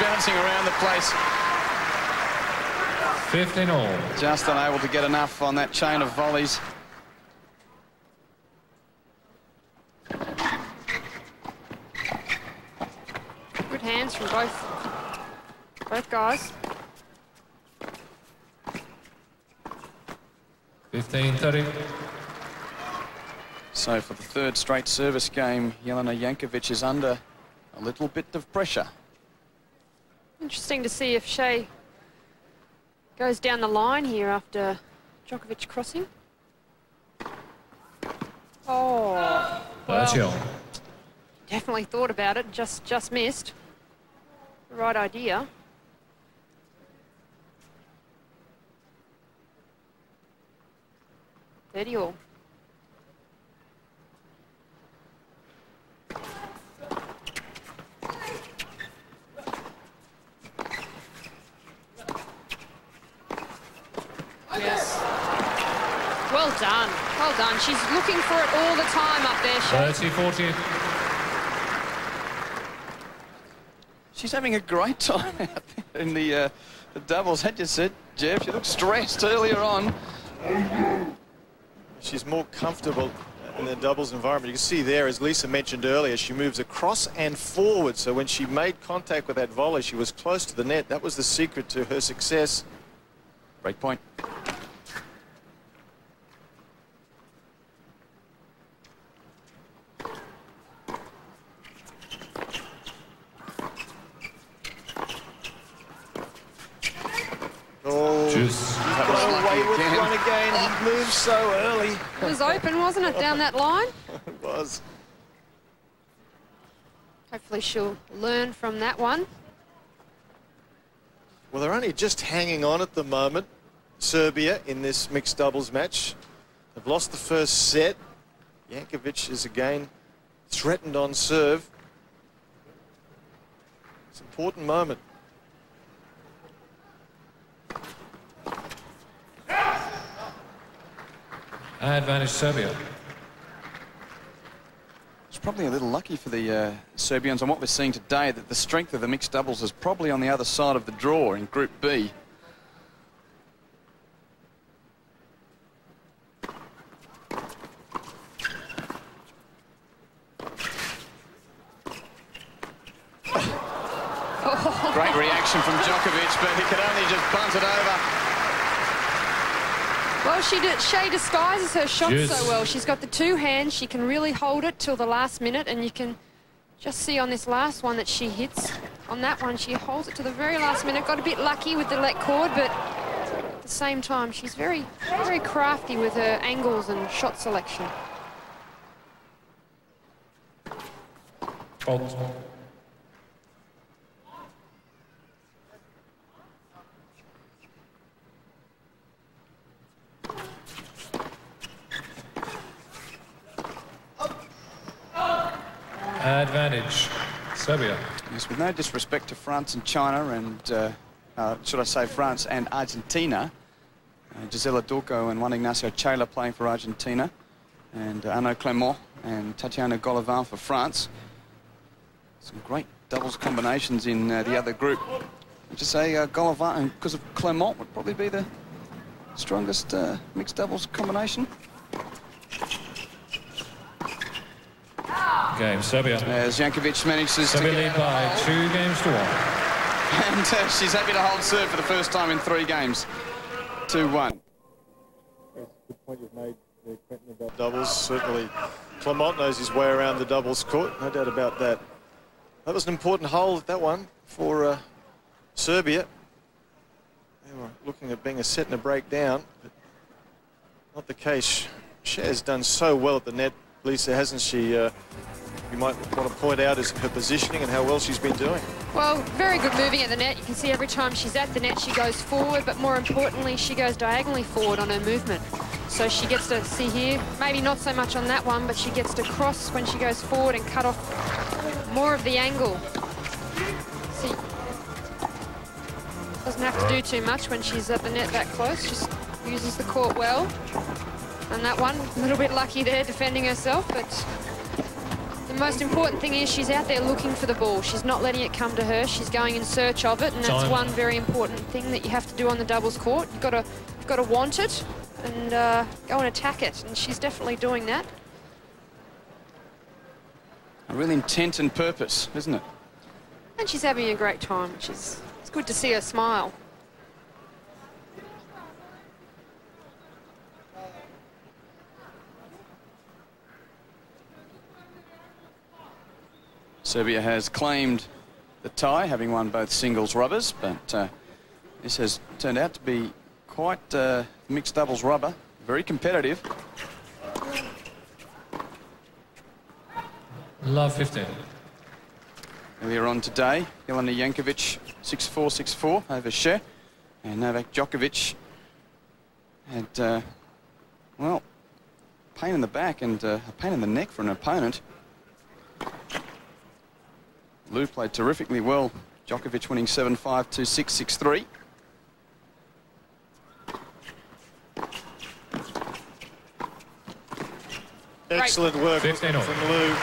Bouncing around the place. 15 all. Just unable to get enough on that chain of volleys. Good hands from both guys. 15-30. So for the third straight service game, Jelena Jankovic is under a little bit of pressure. Interesting to see if Hsieh goes down the line here after Djokovic crossing. Oh, well, definitely thought about it, just missed. The right idea. All. Yes. Well done. Well done. She's looking for it all the time up there, Hsieh. 30-40. She's having a great time out there in the doubles. Had you said, Jeff, she looked stressed earlier on. She's more comfortable in the doubles environment. You can see there, as Lisa mentioned earlier, she moves across and forward. So when she made contact with that volley, she was close to the net. That was the secret to her success. Break point. Away with one again. He moved so early. It was open, wasn't it, down that line? It was. Hopefully she'll learn from that one. Well, they're only just hanging on at the moment, Serbia, in this mixed doubles match. They've lost the first set. Jankovic is again threatened on serve. It's an important moment. Advantage Serbia. It's probably a little lucky for the Serbians on what we're seeing today, that the strength of the mixed doubles is probably on the other side of the draw in Group B. Great reaction from Djokovic, but he could only just bunt it over. Well, Hsieh disguises her shots so well. She's got the two hands. She can really hold it till the last minute, and you can just see on this last one that she hits. On that one, she holds it to the very last minute. Got a bit lucky with the let cord, but at the same time, she's very, very crafty with her angles and shot selection. Fault. Advantage Serbia. Yes, with no disrespect to France and China, and should I say France and Argentina. Gisela Dulko and Juan Ignacio Chela playing for Argentina, and Arnaud Clément and Tatiana Golovin for France. Some great doubles combinations in the other group. I'd just say Golovin, and because of Clément, would probably be the strongest mixed doubles combination. Game Serbia. As Jankovic manages Serbia to lead by 2 games to 1. And she's happy to hold serve for the first time in 3 games. 2-1. Good point you've made there, Quentin, about doubles. Certainly Clément knows his way around the doubles court, no doubt about that. That was an important hole, that one, for Serbia. They were looking at being a set and a break down, but not the case. Hsieh's done so well at the net, Lisa, hasn't she? You might want to point out is her positioning and how well she's been doing. Well, very good moving at the net. You can see every time she's at the net, she goes forward, but more importantly, she goes diagonally forward on her movement. So she gets to see here, maybe not so much on that one, but she gets to cross when she goes forward and cut off more of the angle. See, doesn't have to do too much when she's at the net that close, just uses the court well. And that one, a little bit lucky there defending herself, but the most important thing is she's out there looking for the ball. She's not letting it come to her. She's going in search of it, and that's one very important thing that you have to do on the doubles court. You've got to want it and go and attack it, and she's definitely doing that. A real intent and purpose, isn't it? And she's having a great time, which is, it's good to see her smile. Serbia has claimed the tie, having won both singles rubbers, but this has turned out to be quite mixed doubles rubber, very competitive. Love 15. Earlier on today, Jelena Jankovic 6-4, 6-4 over Hsieh, and Novak Djokovic had, well, pain in the back and a pain in the neck for an opponent. Lou played terrifically well. Djokovic winning 7-5, 2-6, 6-3. Excellent work from Lou.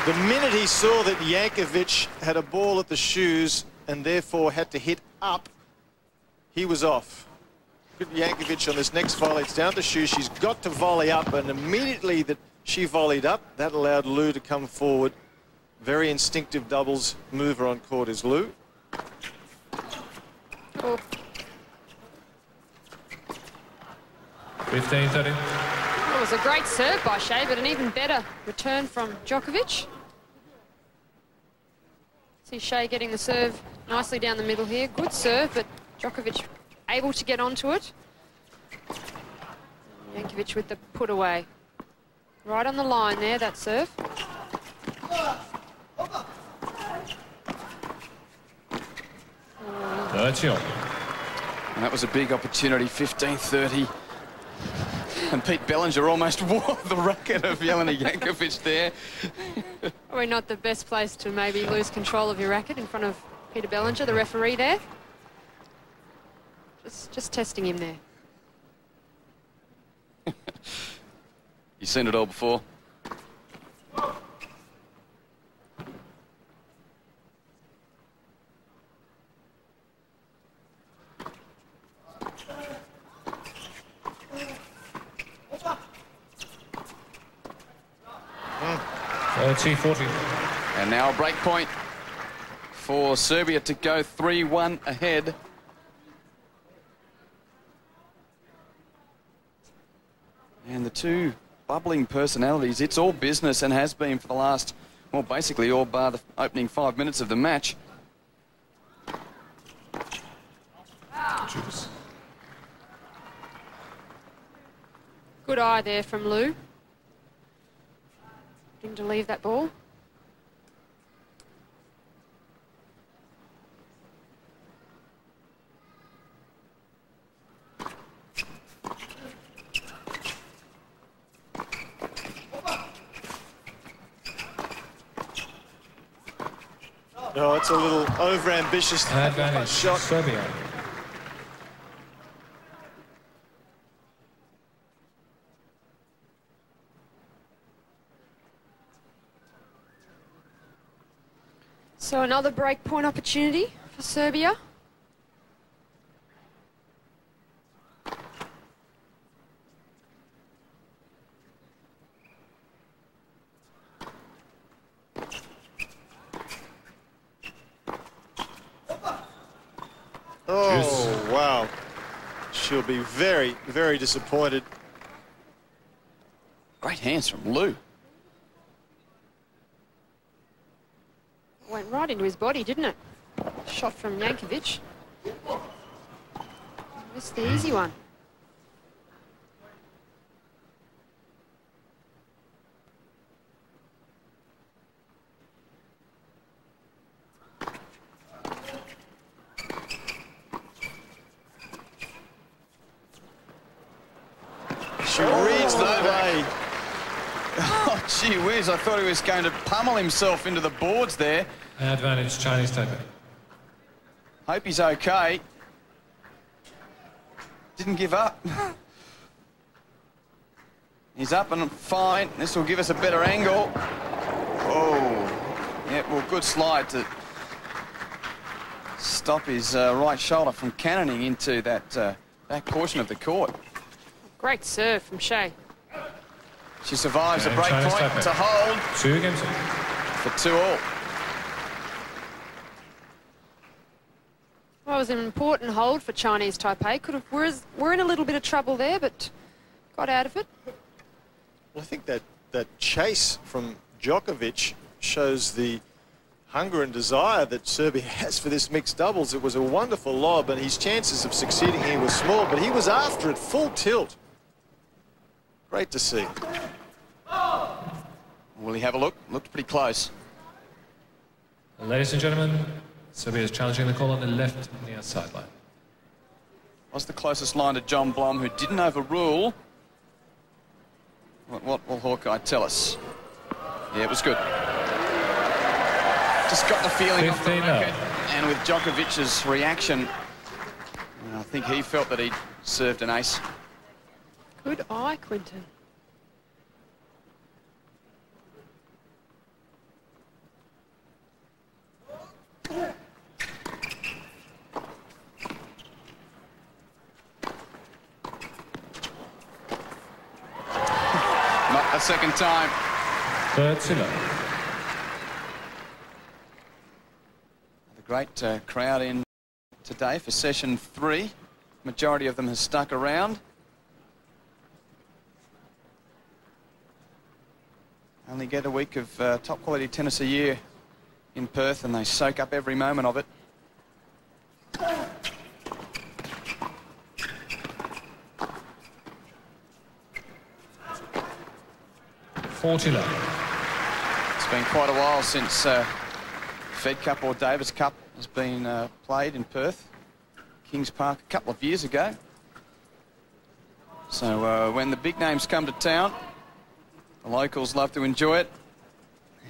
The minute he saw that Jankovic had a ball at the shoes and therefore had to hit up, he was off. Jankovic on this next volley, it's down to shoes. She's got to volley up, and immediately that she volleyed up, that allowed Lou to come forward. Very instinctive doubles mover on court is Lou. Oh. 15-30. It was a great serve by Hsieh, but an even better return from Djokovic. See Hsieh getting the serve nicely down the middle here. Good serve, but Djokovic able to get onto it. Jankovic with the put away. Right on the line there, that serve. 30 all. And that was a big opportunity, 15-30. And Pete Bellinger almost wore the racket of Jelena Jankovic there. Probably not the best place to maybe lose control of your racket in front of Peter Bellinger, the referee there. Just testing him there. You've seen it all before. And now a break point for Serbia to go 3-1 ahead. And the two bubbling personalities, it's all business and has been for the last, well, basically all bar the opening 5 minutes of the match. Juice. Good eye there from Lou. Looking to leave that ball. No, it's a little over-ambitious Advantage, shot. Serbia. So another break point opportunity for Serbia. Oh, wow. She'll be very, very disappointed. Great hands from Lou. Went right into his body, didn't it? Shot from Jankovic. Missed the easy one. She reads that way. Oh, gee whiz, I thought he was going to pummel himself into the boards there. Advantage, Chinese Taipei. Hope he's okay. Didn't give up. He's up and fine. This will give us a better angle. Oh, yeah, well, good slide to stop his right shoulder from cannoning into that back portion of the court. Great serve from Hsieh. She survives a And break Chinese point Taipei. to hold 2 games. for 2-all. Well, it was an important hold for Chinese Taipei. We're in a little bit of trouble there, but got out of it. Well, I think that chase from Djokovic shows the hunger and desire that Serbia has for this mixed doubles. It was a wonderful lob, and his chances of succeeding here were small, but he was after it full tilt. Great to see. Will he have a look? Looked pretty close. Ladies and gentlemen, Serbia is challenging the call on the left near sideline. Was the closest line to John Blom, who didn't overrule. What will Hawkeye tell us? Yeah, it was good. Just got the feeling off the 15-0. racket, and with Djokovic's reaction, I think he felt that he'd served an ace. Good eye, Quinton. Not the second time. 30-0. The great crowd in today for session 3. Majority of them has stuck around. Only get a week of top quality tennis a year in Perth, and they soak up every moment of it. $40. It's been quite a while since Fed Cup or Davis Cup has been played in Perth. Kings Park a couple of years ago. So when the big names come to town, the locals love to enjoy it.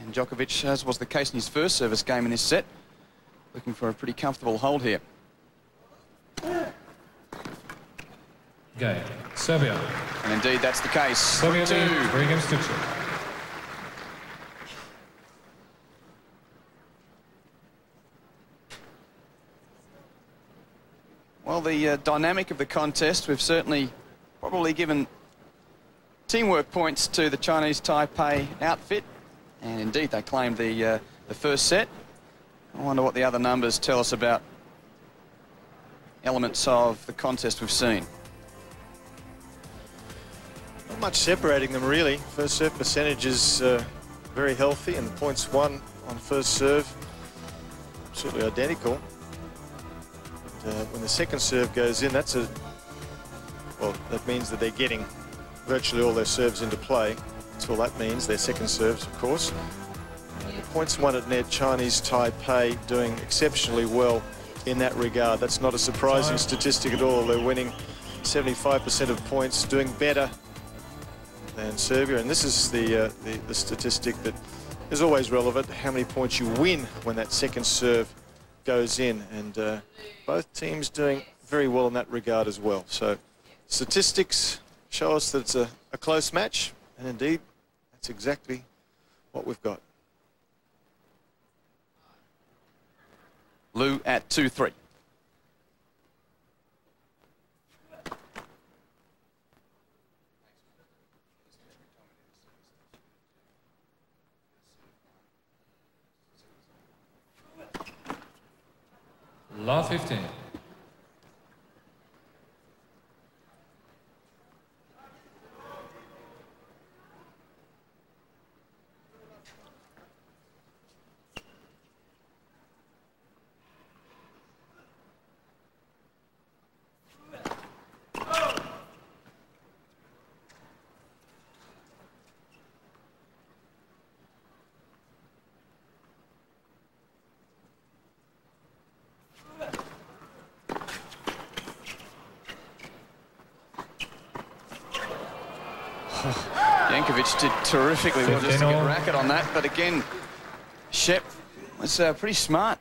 And Djokovic, as was the case in his first service game in this set, looking for a pretty comfortable hold here. Okay, Serbia. And indeed, that's the case. Serbia 2. 3 games to 2. Well, the dynamic of the contest, we've certainly probably given teamwork points to the Chinese Taipei outfit. And indeed, they claimed the first set. I wonder what the other numbers tell us about elements of the contest we've seen. Not much separating them, really. First serve percentage is very healthy, and points won on first serve absolutely identical. When the second serve goes in, that means that they're getting virtually all their serves into play. That's all that means, their second serves, of course. The points won at net, Chinese Taipei doing exceptionally well in that regard. That's not a surprising statistic at all. They're winning 75% of points, doing better than Serbia. And this is the statistic that is always relevant, how many points you win when that second serve goes in. And both teams doing very well in that regard as well. So statistics show us that it's a close match, and indeed that's exactly what we've got. Liu at 2-3. La 15. Jankovic did terrifically with just a good racket on that, but again, Shep was pretty smart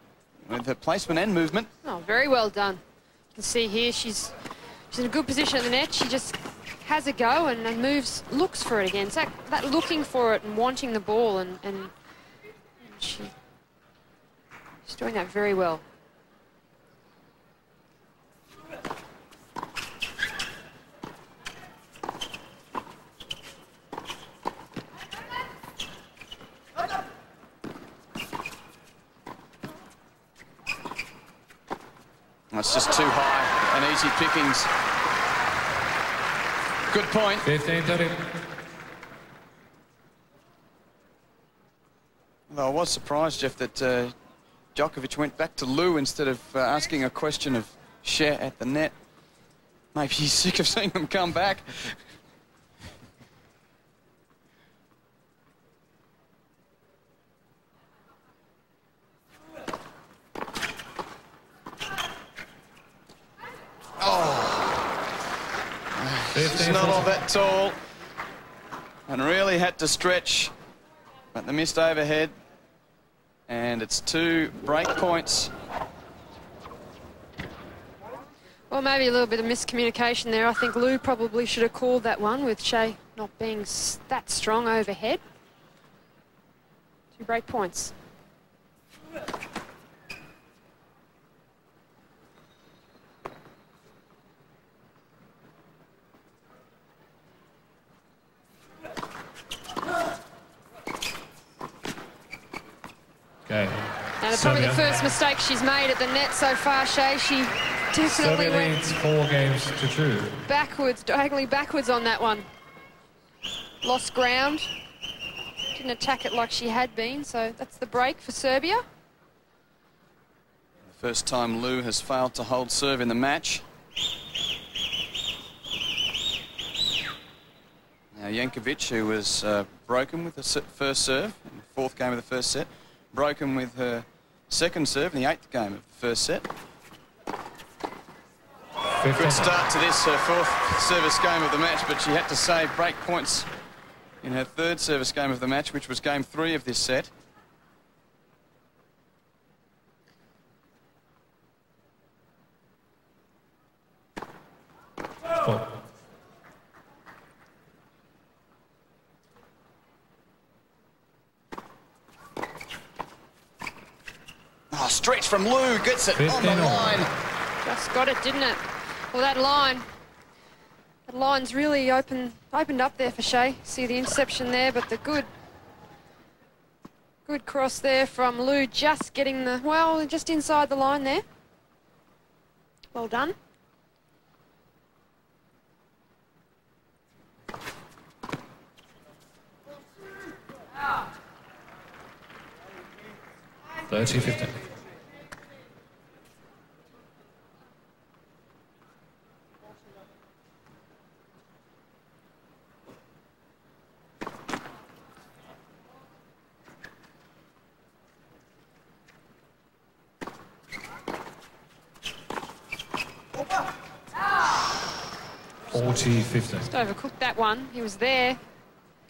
with her placement and movement. Oh, very well done. You can see here she's in a good position at the net. She just has a go and moves, looks for it again. It's that looking for it and wanting the ball, and she's doing that very well. That's just too high and easy pickings. Good point. 15-30. Well, I was surprised, Jeff, that Djokovic went back to Liu instead of asking a question of Hsieh at the net. Maybe he's sick of seeing them come back. She's not all that tall and really had to stretch, but the missed overhead, and it's 2 break points. Well, maybe a little bit of miscommunication there. I think Liu probably should have called that one with Hsieh not being that strong overhead. 2 break points. Okay. And probably the first mistake she's made at the net so far, Hsieh. She definitely Serbia leads 4 games to 2. Backwards, diagonally backwards on that one. Lost ground. Didn't attack it like she had been, so that's the break for Serbia. The first time Liu has failed to hold serve in the match. Now Jankovic, who was broken with the first serve in the 4th game of the first set, broken with her second serve in the 8th game of the first set. Good start to this, her 4th service game of the match, but she had to save break points in her 3rd service game of the match, which was game 3 of this set. Oh, stretch from Liu, gets it on the line. Just got it, didn't it? Well, that line's really opened up there for Hsieh. See the interception there, but the good cross there from Liu, just getting the, well, just inside the line there. Well done. Oh. 30-15. Just overcooked that one. He was there.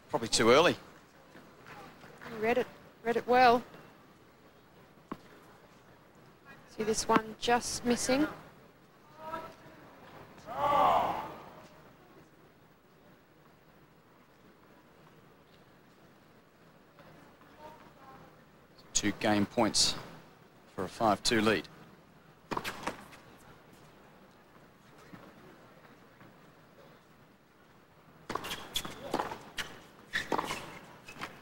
Probably too early. He read it well. See this one just missing. Two game points for a 5-2 lead.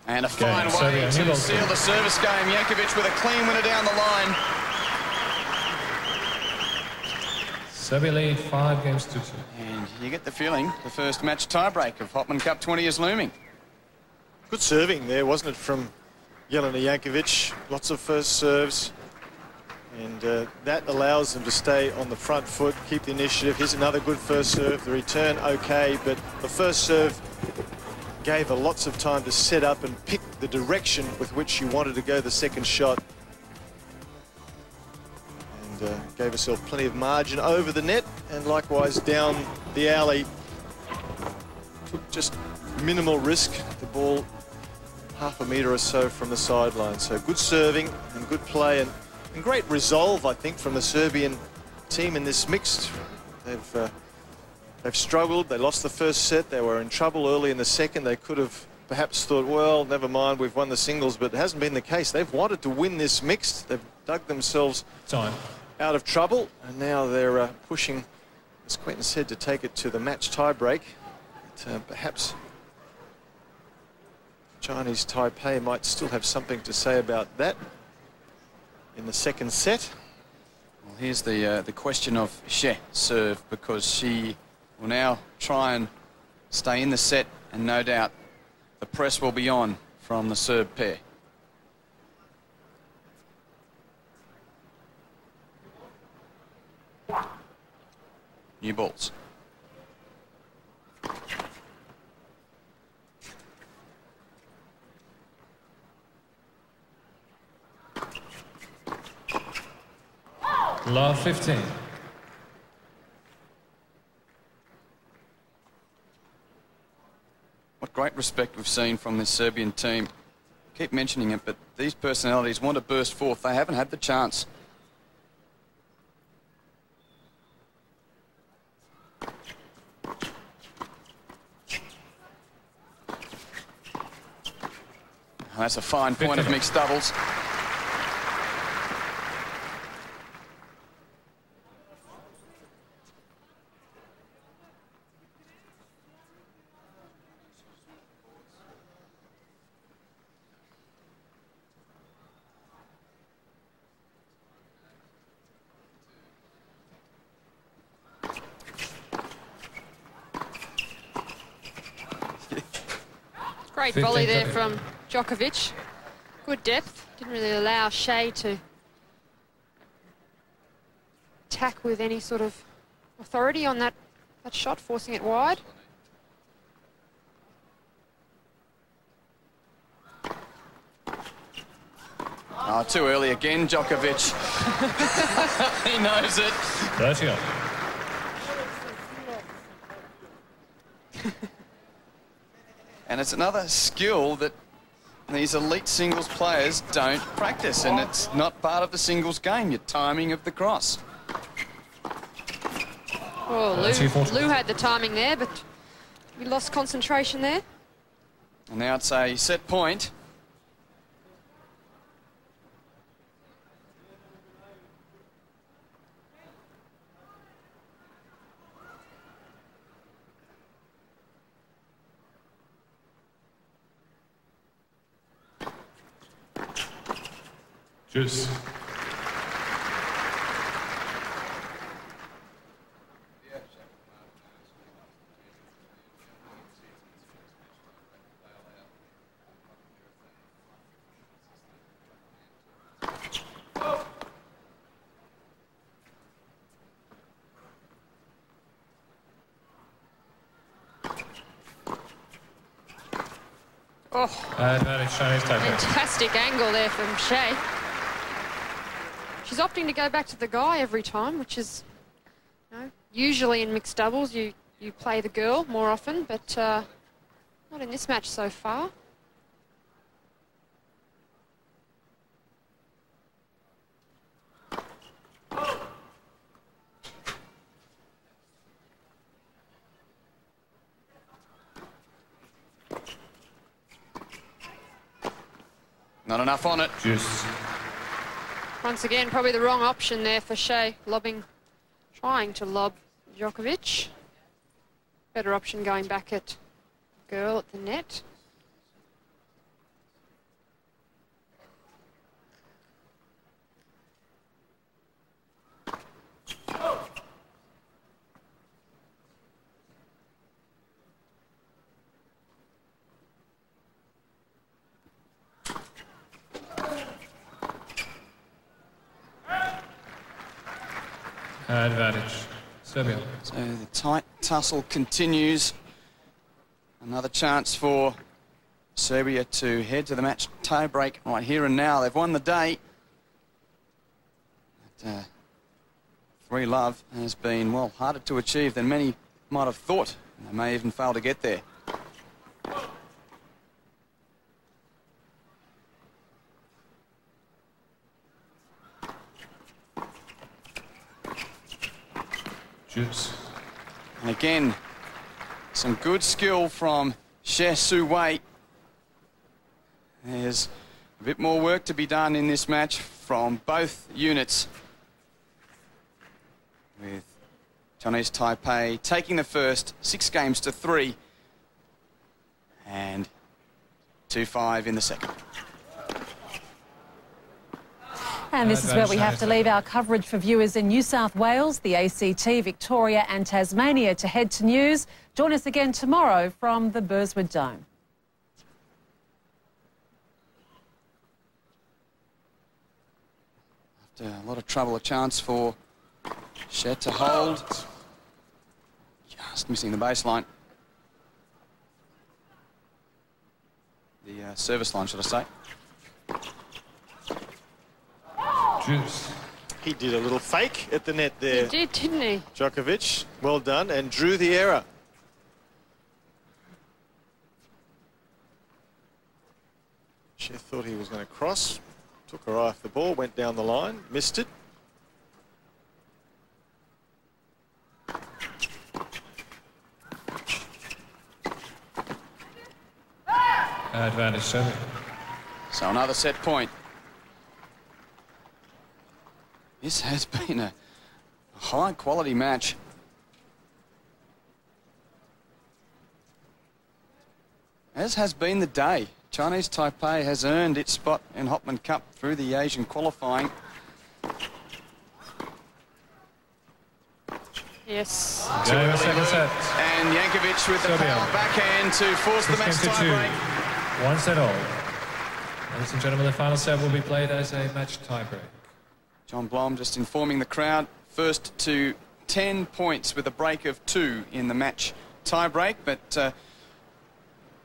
And a fine way to seal the service game. Jankovic with a clean winner down the line. Serbia lead 5-2. And you get the feeling the first match tiebreak of Hopman Cup 20 is looming. Good serving there, wasn't it, from Jelena Jankovic? Lots of first serves. And that allows them to stay on the front foot, keep the initiative. Here's another good first serve. The return, okay, but the first serve gave her lots of time to set up and pick the direction with which she wanted to go the second shot. And gave herself plenty of margin over the net and likewise down the alley. Took just minimal risk. The ball half a metre or so from the sideline. So good serving and good play and great resolve, I think, from the Serbian team in this mixed. They've struggled. They lost the first set. They were in trouble early in the second. They could have perhaps thought, well, never mind, we've won the singles, but it hasn't been the case. They've wanted to win this mixed. They've dug themselves out of trouble, and now they're pushing, as Quentin said, to take it to the match tie-break. Perhaps Chinese Taipei might still have something to say about that in the second set. Well, here's the question of Hsieh serve, because she will now try and stay in the set, and no doubt the press will be on from the Serb pair. New balls. Love 15. What great respect we've seen from this Serbian team. Keep mentioning it, but these personalities want to burst forth. They haven't had the chance. That's a fine point of mixed doubles. Great volley there from Djokovic. Good depth. Didn't really allow Hsieh to attack with any sort of authority on that shot, forcing it wide. Oh, too early again, Djokovic. He knows it. 30 up. And it's another skill that these elite singles players don't practice, and it's not part of the singles game, your timing of the cross. Oh, Lou had the timing there, but we lost concentration there. And now it's a set point. Juice. Oh, Advantage Chinese Taipei. fantastic angle there from Hsieh. She's opting to go back to the guy every time, which is, you know, usually in mixed doubles you play the girl more often, but not in this match so far. Not enough on it. Juice. Once again, probably the wrong option there for Hsieh, trying to lob Djokovic. Better option going back at girl at the net. Advantage Serbia. So the tight tussle continues. Another chance for Serbia to head to the match tiebreak right here and now. They've won the day. But, 3-love has been, well, harder to achieve than many might have thought. They may even fail to get there. Juice. And again, some good skill from Hsieh Su-Wei. There's a bit more work to be done in this match from both units, with Chinese Taipei taking the first 6 games to 3 and 2-5 in the second. And this is where we have to leave our coverage for viewers in New South Wales, the ACT, Victoria and Tasmania to head to news. Join us again tomorrow from the Burswood Dome. After a lot of trouble, a chance for Hsieh to hold. Just missing the baseline. The service line, should I say. Juice. He did a little fake at the net there. He did, didn't he? Djokovic, well done, and drew the error. Hsieh thought he was going to cross, took her eye off the ball, went down the line, missed it. Advantage Serbia. So another set point. This has been a high-quality match. As has been the day. Chinese Taipei has earned its spot in Hopman Cup through the Asian qualifying. Yes. Game of second set. And Jankovic with the Serbia. power backhand to force the match This game to 2. tiebreak. 1 set all. Ladies and gentlemen, the final set will be played as a match tiebreak. John Blom just informing the crowd, first to 10 points with a break of 2 in the match tiebreak. But I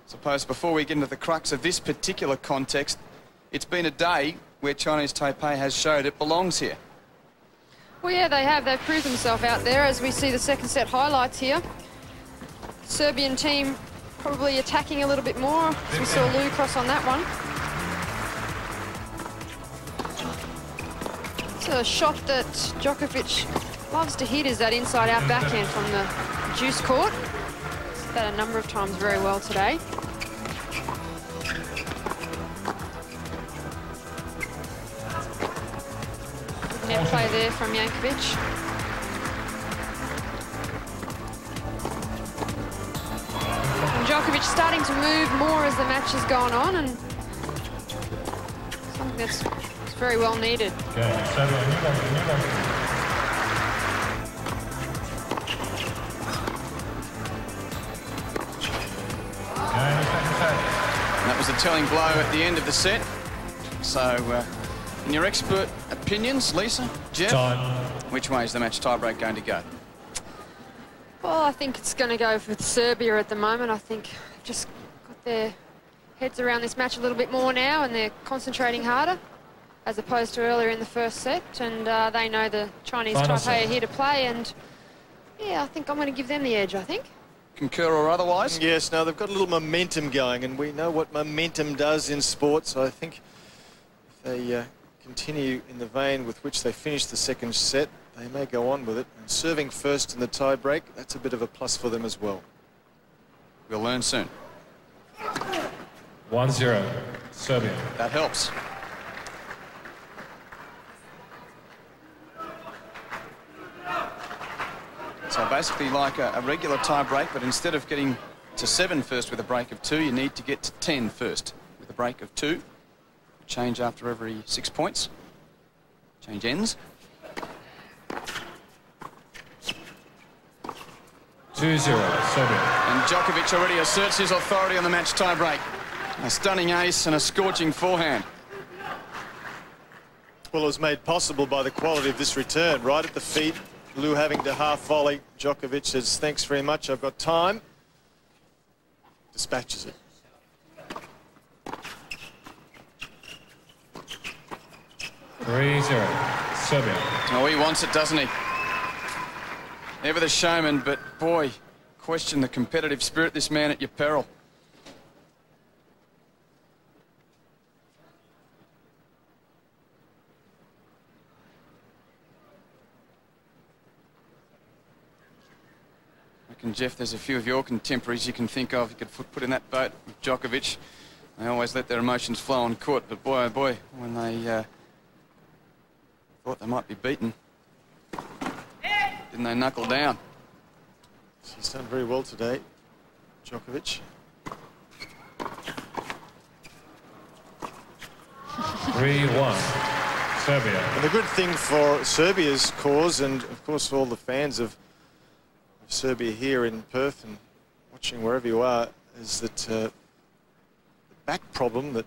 suppose before we get into the crux of this particular context, it's been a day where Chinese Taipei has showed it belongs here. Well, yeah, they have. They've proved themselves out there, as we see the second set highlights here. Serbian team probably attacking a little bit more, as we saw Lou cross on that one. It's a shot that Djokovic loves to hit, is that inside-out backhand from the juice court. He's that a number of times very well today. Good net play there from Jankovic. And Djokovic starting to move more as the match has gone on, and something that's very well needed. That was a telling blow at the end of the set. So, in your expert opinions, Lisa, Jeff, Time. Which way is the match tiebreak going to go? Well, I think it's going to go with Serbia at the moment. I think they've just got their heads around this match a little bit more now, and they're concentrating harder as opposed to earlier in the first set. And they know the Chinese Taipei are here to play, and yeah, I think I'm going to give them the edge, I think. Concur or otherwise? Yes, no, they've got a little momentum going, and we know what momentum does in sports. So I think if they continue in the vein with which they finished the second set, they may go on with it. And serving first in the tie-break, that's a bit of a plus for them as well. We'll learn soon. 1-0, Serbia. That helps. So basically like a regular tie-break, but instead of getting to 7 first with a break of 2, you need to get to 10 first with a break of 2. Change after every 6 points. Change ends. 2-0, Serbia. And Djokovic already asserts his authority on the match tie-break. A stunning ace and a scorching forehand. Well, it was made possible by the quality of this return. Right at the feet, Lou having to half volley. Djokovic says, thanks very much, I've got time. Dispatches it. Serbia. Oh, he wants it, doesn't he? Ever the showman, but boy, question the competitive spirit, this man, at your peril. I reckon, Jeff, there's a few of your contemporaries you can think of you could put in that boat with Djokovic. They always let their emotions flow on court, but boy, oh boy, when they thought they might be beaten, didn't they knuckle down? He's done very well today, Djokovic. 3-1, Serbia. And the good thing for Serbia's cause, and of course for all the fans of Serbia here in Perth and watching wherever you are, is that the back problem that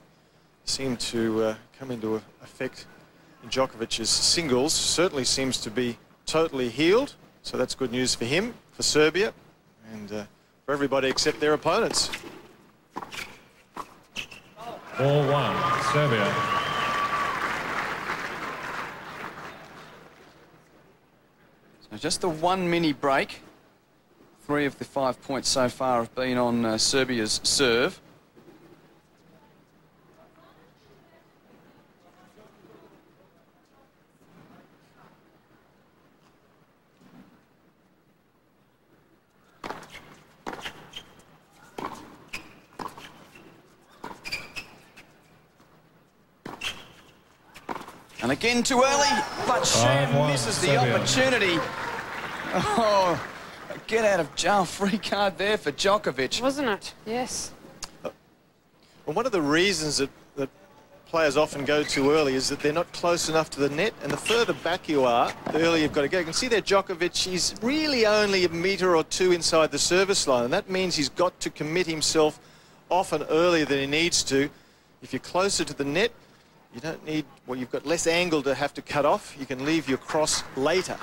seemed to come into effect in Djokovic's singles certainly seems to be totally healed. So that's good news for him, for Serbia, and for everybody except their opponents. 4-1, Serbia. So just the one mini break. 3 of the 5 points so far have been on Serbia's serve. And again too early, but Hsieh misses the opportunity. Oh, a get out of jail free card there for Djokovic. Wasn't it? Yes. Well, one of the reasons that players often go too early is that they're not close enough to the net, and the further back you are, the earlier you've got to go. You can see there Djokovic, he's really only a metre or 2 inside the service line, and that means he's got to commit himself often earlier than he needs to. If you're closer to the net, you don't need, well, you've got less angle to have to cut off. You can leave your cross later.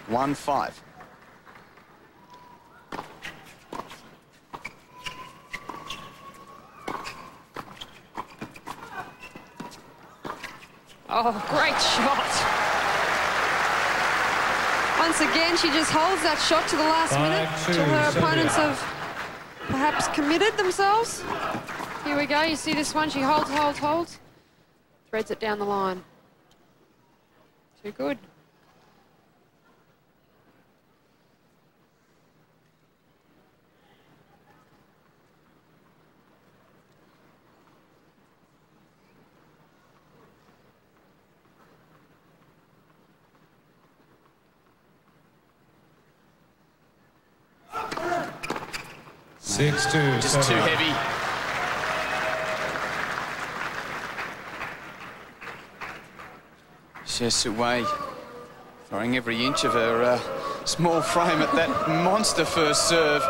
One 5. Oh, great shot. Once again, she just holds that shot to the last minute till her opponents have perhaps committed themselves. Here we go. You see this one. She holds. Threads it down the line. Too good. Just too heavy. Hsieh Su-Wei throwing every inch of her small frame at that monster first serve.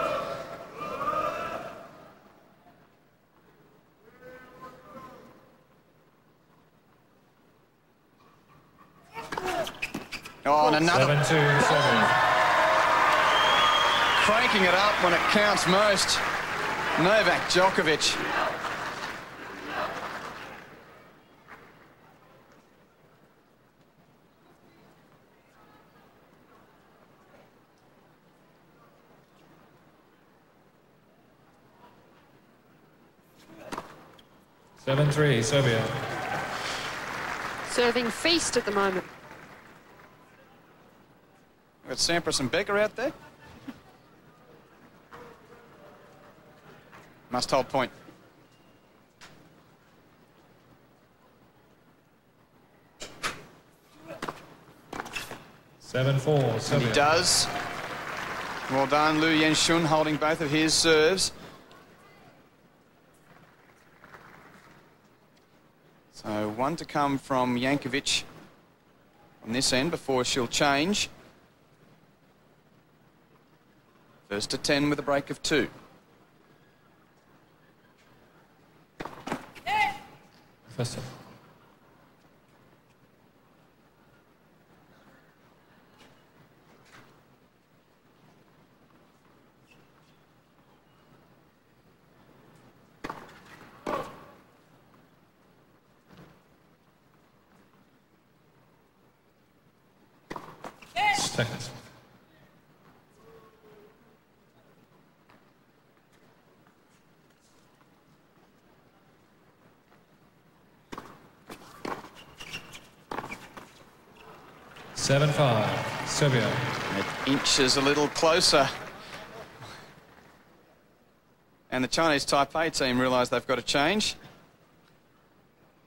Oh, and another. 7-2. Cranking it up when it counts most. Novak Djokovic. Serbia. Serving feast at the moment. We've got Sampras and Becker out there. Must hold point. Seven, 4. And he does. Well done, Yen-Hsun, holding both of his serves. So one to come from Jankovic on this end before she'll change. First to 10 with a break of 2. First. Seconds. Seven, 5. Serbia. It inches a little closer. And the Chinese Taipei team realise they've got to change.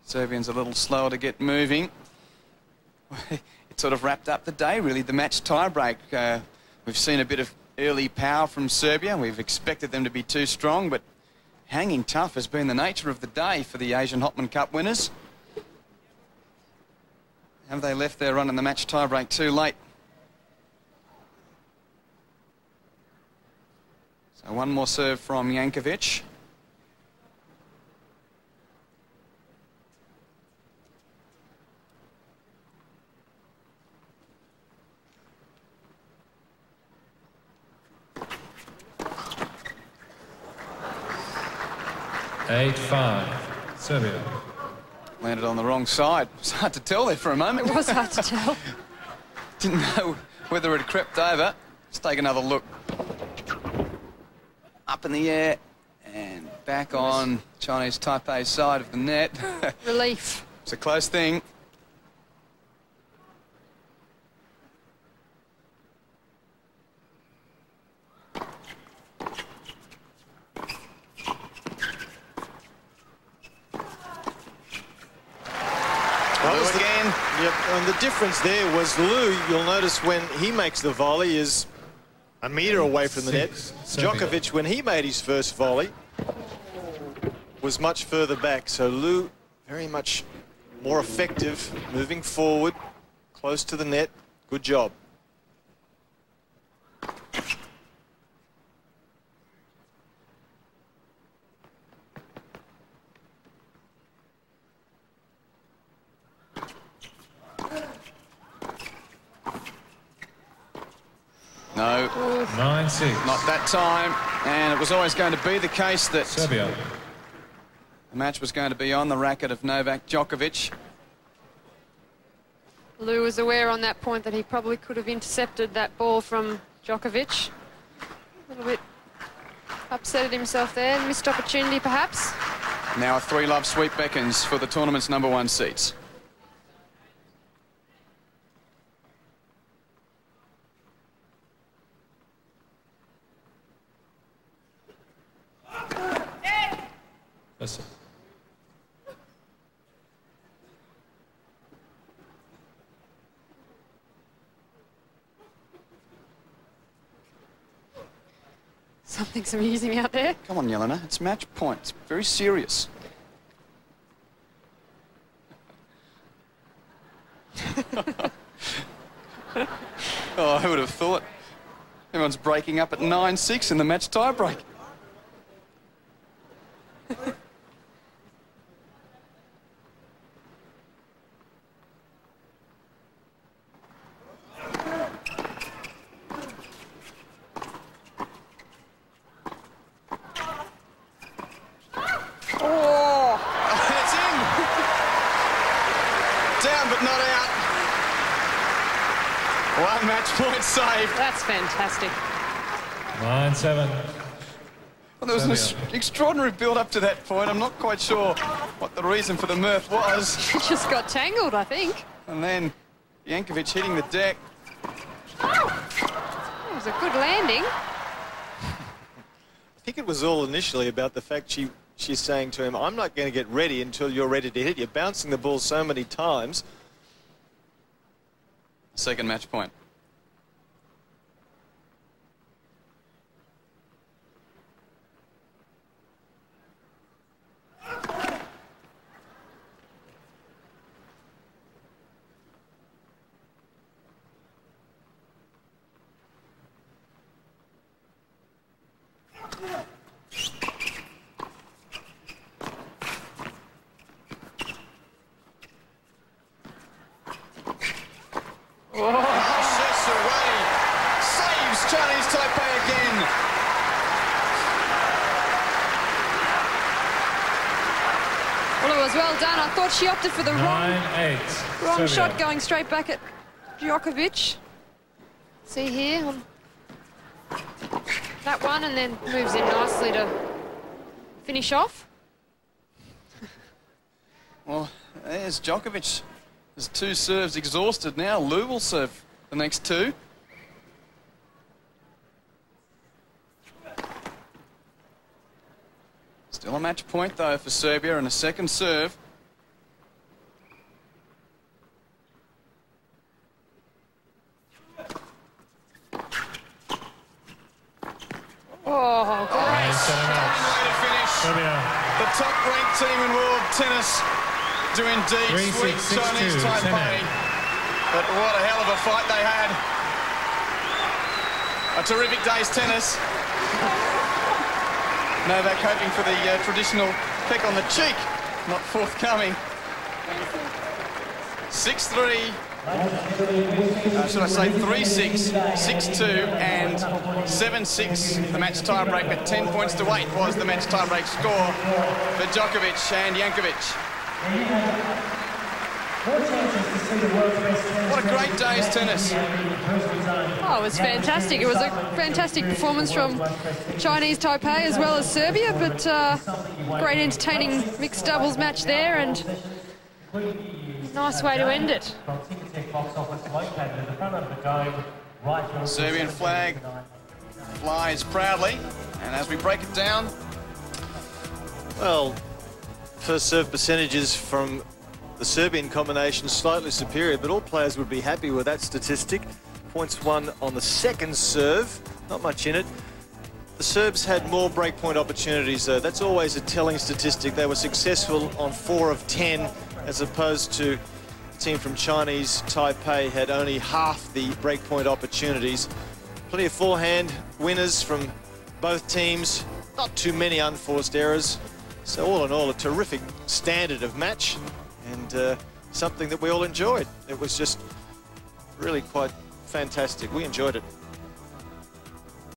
Serbians a little slower to get moving. It sort of wrapped up the day, really, the match tie-break. We've seen a bit of early power from Serbia. We've expected them to be too strong, but hanging tough has been the nature of the day for the Asian Hopman Cup winners. Have they left their run in the match tie-break too late? So one more serve from Jankovic. Eight, 5. Serbia. Landed on the wrong side. It was hard to tell there for a moment. It was hard to tell. Didn't know whether it had crept over. Let's take another look. Up in the air and back on Chinese Taipei's side of the net. Relief. It's a close thing. Yep, and the difference there was Liu, you'll notice when he makes the volley, is a metre away from the net. Djokovic, when he made his first volley, was much further back. So Liu, very much more effective, moving forward, close to the net. Good job. No, 9-6. not that time. And it was always going to be the case that Serbia. the match was going to be on the racket of Novak Djokovic. Lou was aware on that point that he probably could have intercepted that ball from Djokovic. A little bit upset at himself there, missed opportunity perhaps. Now a 3-love sweep beckons for the tournament's #1 seeds. That's it. Something's amusing out there. Come on, Jelena, it's match point. It's very serious. Oh, who would have thought? Everyone's breaking up at 9-6 in the match tiebreak. One match point save. That's fantastic. 9-7. Well, there was an extraordinary build-up to that point. I'm not quite sure what the reason for the mirth was. It just got tangled, I think. And then Jankovic hitting the deck. It was a good landing. I think it was all initially about the fact she's saying to him, I'm not going to get ready until you're ready to hit. You're bouncing the ball so many times. Second match point. Hsieh Su-Wei saves Chinese Taipei again. Well, it was well done. I thought she opted for the wrong 9-8. wrong Serbia. shot, going straight back at Djokovic. See here on that one, and then moves in nicely to finish off. Well, there's Djokovic. There's 2 serves exhausted now. Lou will serve the next 2. Still a match point, though, for Serbia, and a second serve. Oh, great. Way to finish. Serbia. The top-ranked team in world tennis do indeed sweep 3-6, Chinese 6-2, Taipei. But what a hell of a fight they had. A terrific day's tennis. Novak hoping for the traditional peck on the cheek, not forthcoming. 6-3, should I say 3-6, 6-2 and 7-6. The match tiebreak, but 10 points to 8 was the match tiebreak score for Djokovic and Jankovic. What a great day's tennis. Oh, it was fantastic. It was a fantastic performance from Chinese Taipei as well as Serbia, but great entertaining mixed doubles match there, and nice way to end it. Serbian flag flies proudly, and as we break it down, Well, first serve percentages from the Serbian combination slightly superior, but all players would be happy with that statistic. Points won on the second serve, not much in it. The Serbs had more breakpoint opportunities, though. That's always a telling statistic. They were successful on 4 of 10, as opposed to the team from Chinese Taipei had only half the breakpoint opportunities. Plenty of forehand winners from both teams, not too many unforced errors. So all in all, a terrific standard of match, and something that we all enjoyed. It was just really quite fantastic. We enjoyed it.